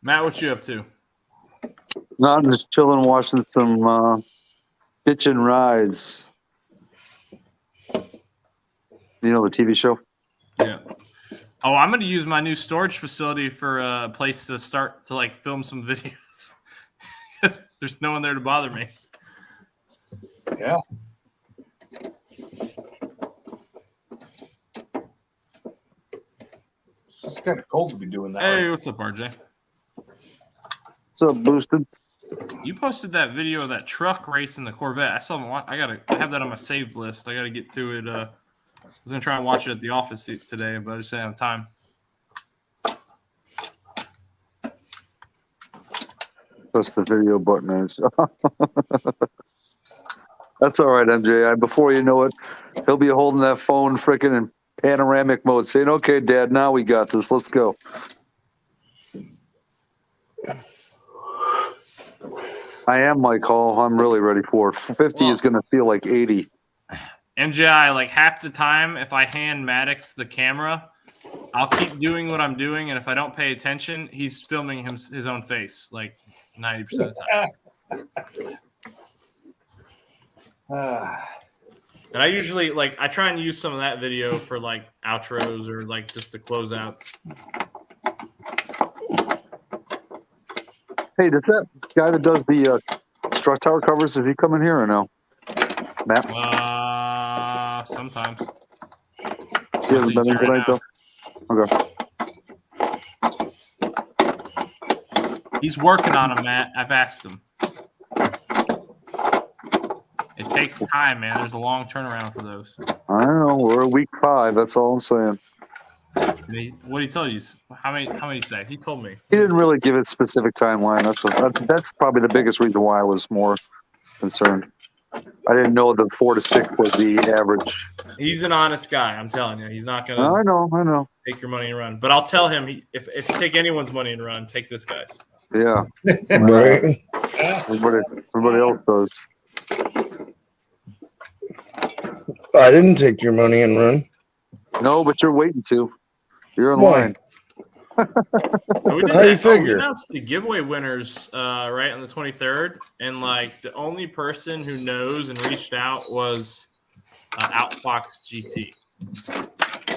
Matt, what you up to? No, I'm just chilling, watching some Kitchen Rides. You know the TV show? Yeah. Oh, I'm going to use my new storage facility for a place to start to like film some videos. There's no one there to bother me. Yeah. It's kind of cold to be doing that. Hey, Right? what's up, RJ? What's up, Boosted? You posted that video of that truck racing the Corvette. I still haven't I have that on my saved list. I gotta get to it. I was gonna try and watch it at the office today, but I just didn't have time. Press the video button. That's all right, MJ. Before you know it, he'll be holding that phone freaking in panoramic mode, saying, "Okay, Dad, now we got this. Let's go." I am Mike Hall. I'm really ready for it. 50 is going to feel like 80. MJI, like half the time, if I hand Maddox the camera, I'll keep doing what I'm doing, and if I don't pay attention, he's filming his own face like 90% of the time. And I usually I try and use some of that video for like outros or like just the closeouts. Hey, does that guy that does the Struck Tower covers, is he coming here or no? Matt? Sometimes. He hasn't been in tonight, though? Okay. He's working on them, Matt. I've asked him. It takes time, man. There's a long turnaround for those. I don't know. We're at week 5. That's all I'm saying. What did he tell you? How many say? He told me. He didn't really give it specific timeline. That's probably the biggest reason why I was more concerned. I didn't know that 4 to 6 was the average. He's an honest guy. I'm telling you. He's not going to I know. take your money and run. But I'll tell him, if you take anyone's money and run, take this guy's. Yeah. Right. Everybody else does. I didn't take your money and run. No, but you're waiting to. You're in Why? line. So we did How that. you figure? We announced the giveaway winners right on the 23rd, and like the only person who knows and reached out was Outfox GT.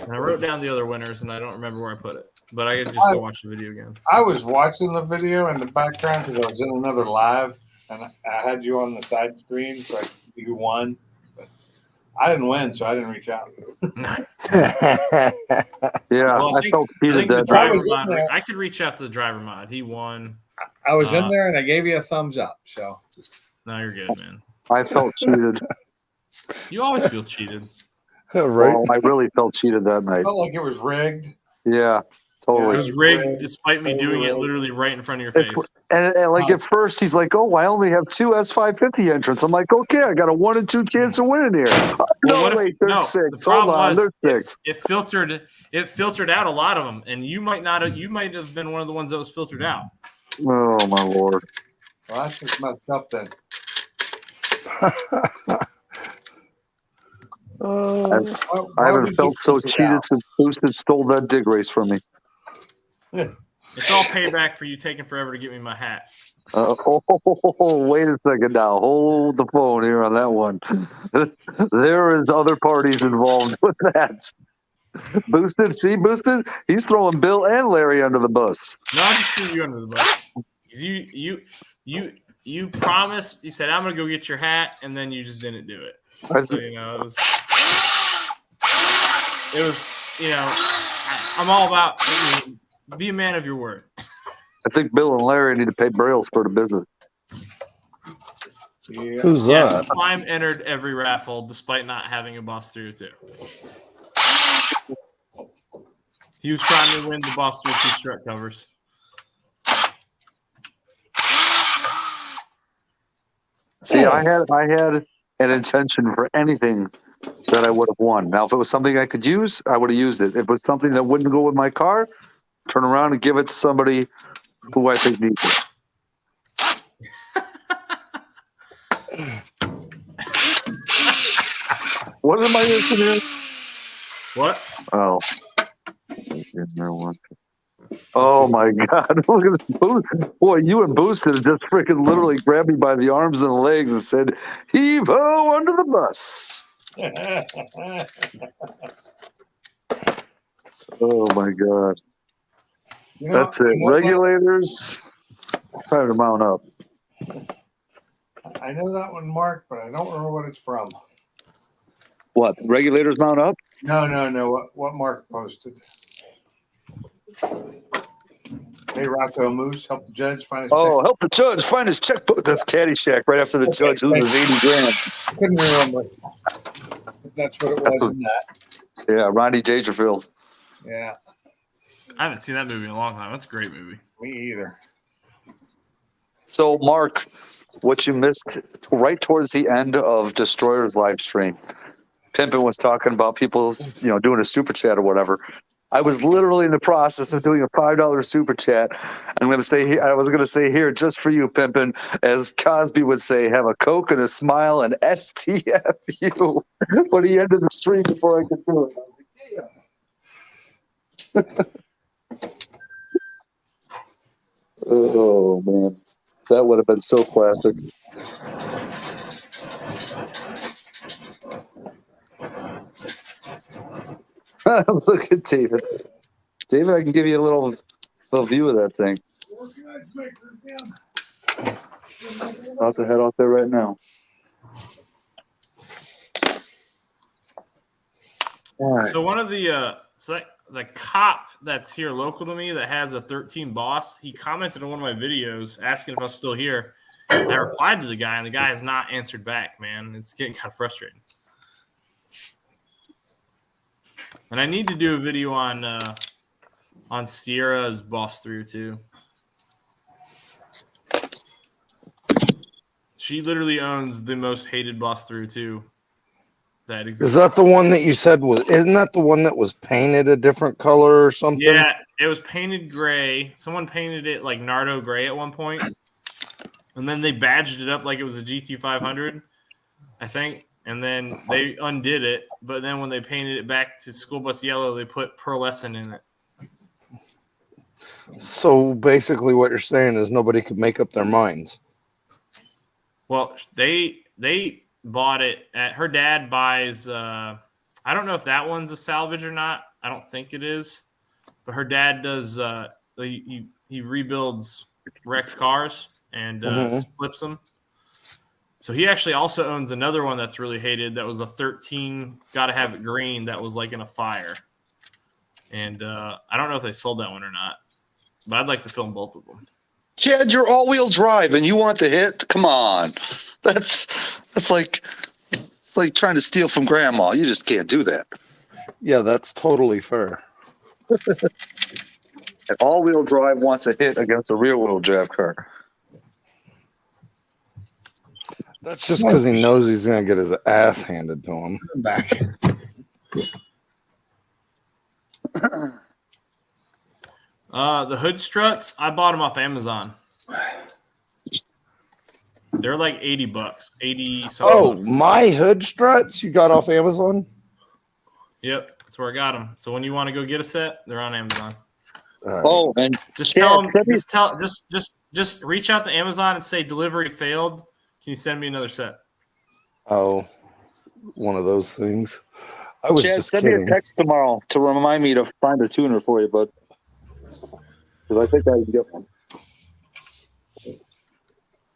And I wrote down the other winners, and I don't remember where I put it, but I could just go watch the video again. I was watching the video in the background because I was in another live, and I had you on the side screen so I could see who won. But I didn't win, so I didn't reach out. Yeah, Well, I felt I cheated think the that driver was in mod. there. I could reach out to the driver mod. He won. I was in there, and I gave you a thumbs up. So No, you're good, man. I felt cheated. You always feel cheated. Right. Well, I really felt cheated that I night. felt like it was rigged. Yeah, It totally. was rigged, despite me doing it literally right in front of your face. And like at first, he's like, "Oh, I only have 2 S550 entrants." I'm like, "Okay, I got a 1 in 2 chance of winning here." Well, what if- Wait, there's no, 6. the problem Hold on, was there's 6. It filtered out a lot of them, and you might have been one of the ones that was filtered out. Oh my lord! Well, that's just messed up then. I haven't felt so cheated since Boosted stole that dig race from me. It's all payback for you taking forever to get me my hat. Wait a second now. Hold the phone here on that one. There is other parties involved with that. Boosted, he's throwing Bill and Larry under the bus. No, I just threw you under the bus. You promised. You said I'm gonna go get your hat, and then you just didn't do it. So it was. I'm all about be a man of your word. I think Bill and Larry need to pay Braille's for the business. Yeah. Who's Yes, that? Climb entered every raffle despite not having a Boss 302. He was trying to win the Boss 302 strut covers. See, I had an intention for anything that I would have won. Now, if it was something I could use, I would have used it. If it was something that wouldn't go with my car, turn around and give it to somebody who I think needs it. What am I missing here? What? Oh. No one. Oh my God! Look at this boost. Boy, you and Boosted just freaking literally grabbed me by the arms and the legs and said, "Heave-ho under the bus." Oh my God! That's it. Regulators, time to mount up. I know that one marked, but I don't remember what it's from. What? Regulators mount up? No. What Mark posted? Hey, Rocco Moose, help the judge find his Oh, help the judge find his checkbook. That's Caddyshack right after the judge loses 80 grand. Couldn't remember if that's what it was in that. Yeah, Rodney Dangerfield. Yeah, I haven't seen that movie in a long time. That's a great movie. me either. So, Mark, what you missed right towards the end of Destroyer's live stream, Pimpin was talking about people, doing a super chat or whatever. I was literally in the process of doing a $5 super chat. I was going to say here, just for you, Pimpin, as Cosby would say, have a Coke and a smile and STFU. But he ended the stream before I could do it. I was like, damn. Oh, man. That would have been so classic. Look at David. David, I can give you a little view of that thing. About to head out there right now. All right. So one of the the cop that's here local to me that has a 13 boss, he commented on one of my videos asking if I was still here. And I replied to the guy, and the guy has not answered back, man. It's getting kind of frustrating. And I need to do a video on Sierra's boss 302. She literally owns the most hated boss 302 that exists. Is that the one that you said isn't that the one that was painted a different color or something? Yeah, it was painted gray. Someone painted it like Nardo gray at one point. And then they badged it up like it was a GT500, I think. And then they undid it. But then when they painted it back to school bus yellow, they put pearlescent in it. So basically what you're saying is nobody could make up their minds. Well, they bought it at her dad buys I don't know if that one's a salvage or not. I don't think it is. But her dad does he rebuilds wrecked cars and flips them. So he actually also owns another one that's really hated that was a 13 gotta have it green that was like in a fire. And I don't know if they sold that one or not. But I'd like to film both of them. Chad, you're all-wheel drive and you want the hit? Come on. That's like it's like trying to steal from grandma. You just can't do that. Yeah, that's totally fair. An all-wheel drive wants a hit against a rear-wheel drive car. That's just because he knows he's going to get his ass handed to him. Back. The hood struts, I bought them off Amazon. They're like $80, 80 something. Oh, bucks. my hood struts you got off Amazon? Yep, that's where I got them. So when you want to go get a set, they're on Amazon. Right. Oh, and Just Chad, tell them. Just reach out to Amazon and say delivery failed. Can you send me another set? Oh, one of those things. I was Chad, just send kidding. me a text tomorrow to remind me to find a tuner for you, bud. Because I think I can get one.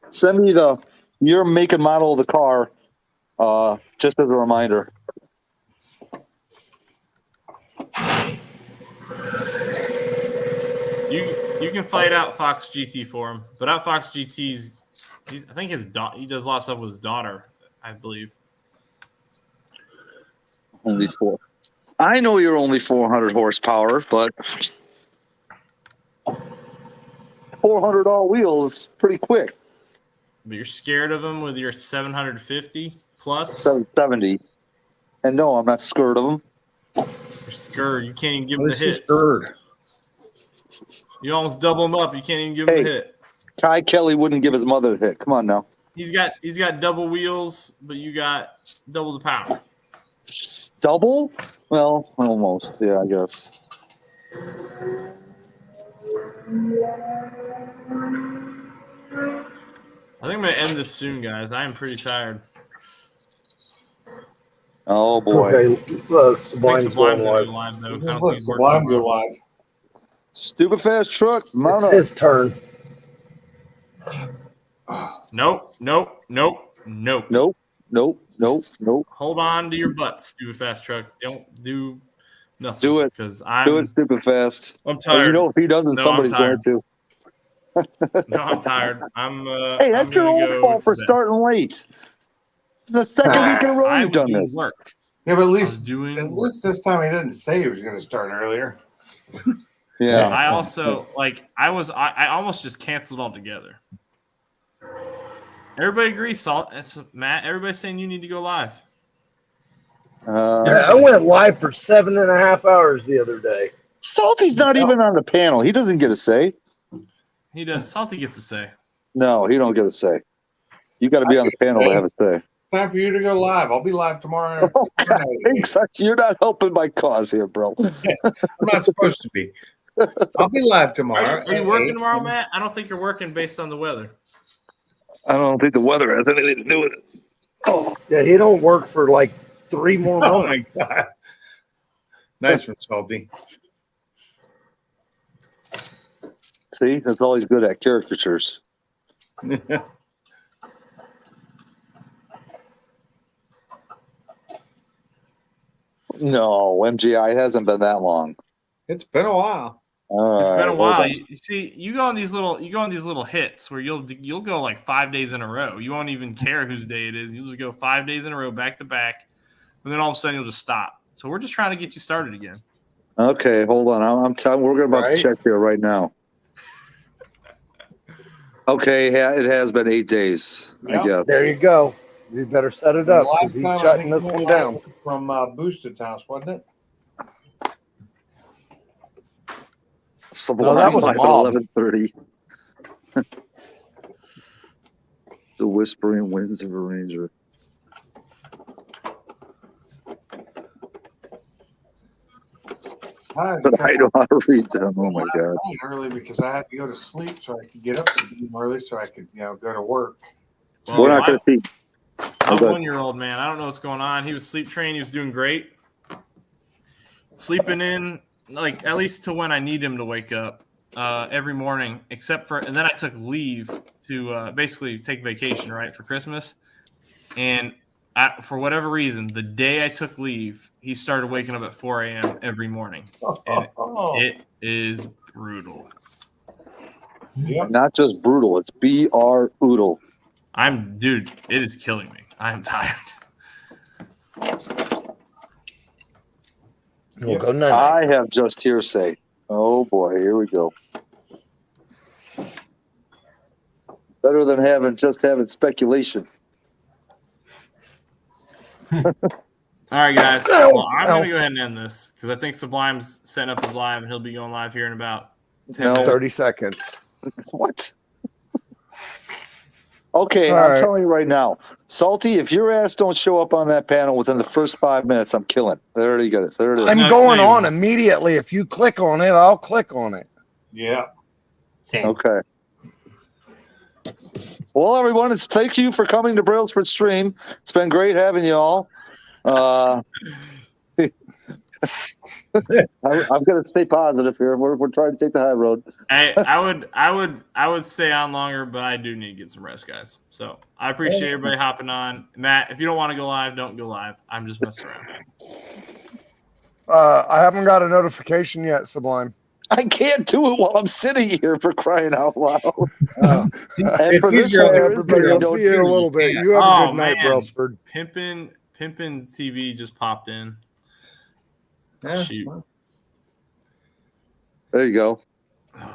Send me your make and model of the car, just as a reminder. You can fight out Fox GT for him, but out Fox GT's, I think he does a lot of stuff with his daughter, I believe. Only 4. I know you're only 400 horsepower, but 400 all wheels pretty quick. But you're scared of him with your 750 plus. 770. And no, I'm not scared of them. You're scared. You can't even give him the hit. Scared. You almost double him up. You can't even give him the hit. Kai Kelly wouldn't give his mother a hit. Come on now. He's got double wheels, but you got double the power. Double? Well, almost. Yeah, I guess. I think I'm gonna end this soon, guys. I am pretty tired. Oh It's boy. okay. I think Sublime's going Sublime's gonna live. go live though, because I Just don't let think he's working Sublime go tomorrow. live. Stupid fast truck. Mount It's up. his turn. Nope, nope, nope, nope. Nope. Nope. Nope. Nope. Hold on to your butts, stupid fast truck. Don't do nothing. Do it. Because Do I'm it, stupid fast. I'm And tired. you know, if he doesn't, No, somebody's I'm going to. No, I'm tired. I'm Hey, I'm that's your gonna own go fault to for bed. starting late. It's the second week in a row I you've was done doing this. work. Yeah, but at I was least doing work. this time he didn't say he was going to start earlier. Yeah. I also I almost just canceled altogether. Everybody agrees, Salt. It's, Matt, everybody's saying you need to go live. I went live for 7.5 hours the other day. Salty's not even on the panel. He doesn't get a say. He does. Salty gets to say. No, he don't get a say. You got to be on the panel to have a say. Time for you to go live. I'll be live tomorrow. You're not helping my cause here, bro. I'm not supposed to be. I'll be live tomorrow. Are you working tomorrow, Matt? I don't think you're working based on the weather. I don't think the weather has anything to do with it. Oh, yeah, he don't work for like 3 more Oh months. my god! Nice one, Salty. See, that's all he's good at, caricatures. No, MGI hasn't been that long. It's been a while. It's been a while. Hold You see, you go on these little hits where you'll go like 5 days in a row. You won't even care whose day it is. You'll just go 5 days in a row, back to back, and then all of a sudden you'll just stop. So we're just trying to get you started again. Okay, hold on. I'm telling. We're about to check here right now. Okay, yeah, it has been 8 days. Yep. I guess. There you go. You better set it The up. 'Cause last he's time I shutting think this we one went down. live from Boosted's house, wasn't it? Sublime that was at Mob. 11:30. The whispering winds of a ranger. But I know how to read them. Oh my Last god! night early because I had to go to sleep so I could get up early so I could go to work. Well, We're not going to see. my Okay. 1-year-old, man, I don't know what's going on. He was sleep trained. He was doing great. Sleeping in, like, at least to when I need him to wake up every morning, and then I took leave to basically take vacation, right, for Christmas. And for whatever reason, the day I took leave, he started waking up at 4 a.m. every morning. And it is brutal. Yep. Not just brutal. It's BR oodle. Dude, it is killing me. I am tired. We'll go night. I have just hearsay. Oh boy, here we go. Better than having speculation. All right, guys. Well, I'm going to go ahead and end this because I think Sublime's setting up his live, and he'll be going live here in about 10 minutes. 30 seconds. What? Okay, All I'm right. telling you right now, Salty, if your ass don't show up on that panel within the first 5 minutes, I'm killing. There you go. There it is. I'm No, going no, you on won't. immediately. If you click on it, I'll click on it. Yeah. Okay. Well, everyone, thank you for coming to Brailsford Stream. It's been great having you all. I'm going to stay positive here. We're trying to take the high road. I would stay on longer, but I do need to get some rest, guys. So I appreciate everybody hopping on. Matt, if you don't want to go live, don't go live. I'm just messing around. I haven't got a notification yet, Sublime. I can't do it while I'm sitting here, for crying out loud. Oh. And for this easier one, than there is Everybody, no I'll see you in a little bit. You have a good night, man. Brailsford. Pimpin' TV just popped in. Yeah. Shoot. There you go.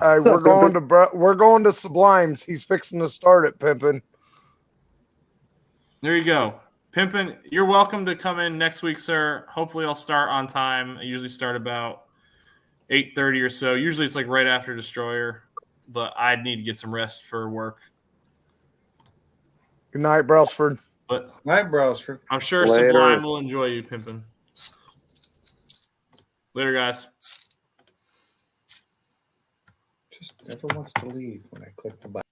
Hey, we're going to Sublime's. He's fixing to start it, Pimpin'. There you go. Pimpin', you're welcome to come in next week, sir. Hopefully I'll start on time. I usually start about 8:30 or so. Usually it's like right after Destroyer, but I need to get some rest for work. Good night, Brailsford. But Night, Brailsford. I'm sure Later. Sublime will enjoy you, Pimpin'. Later, guys. just never wants to leave when I click the button.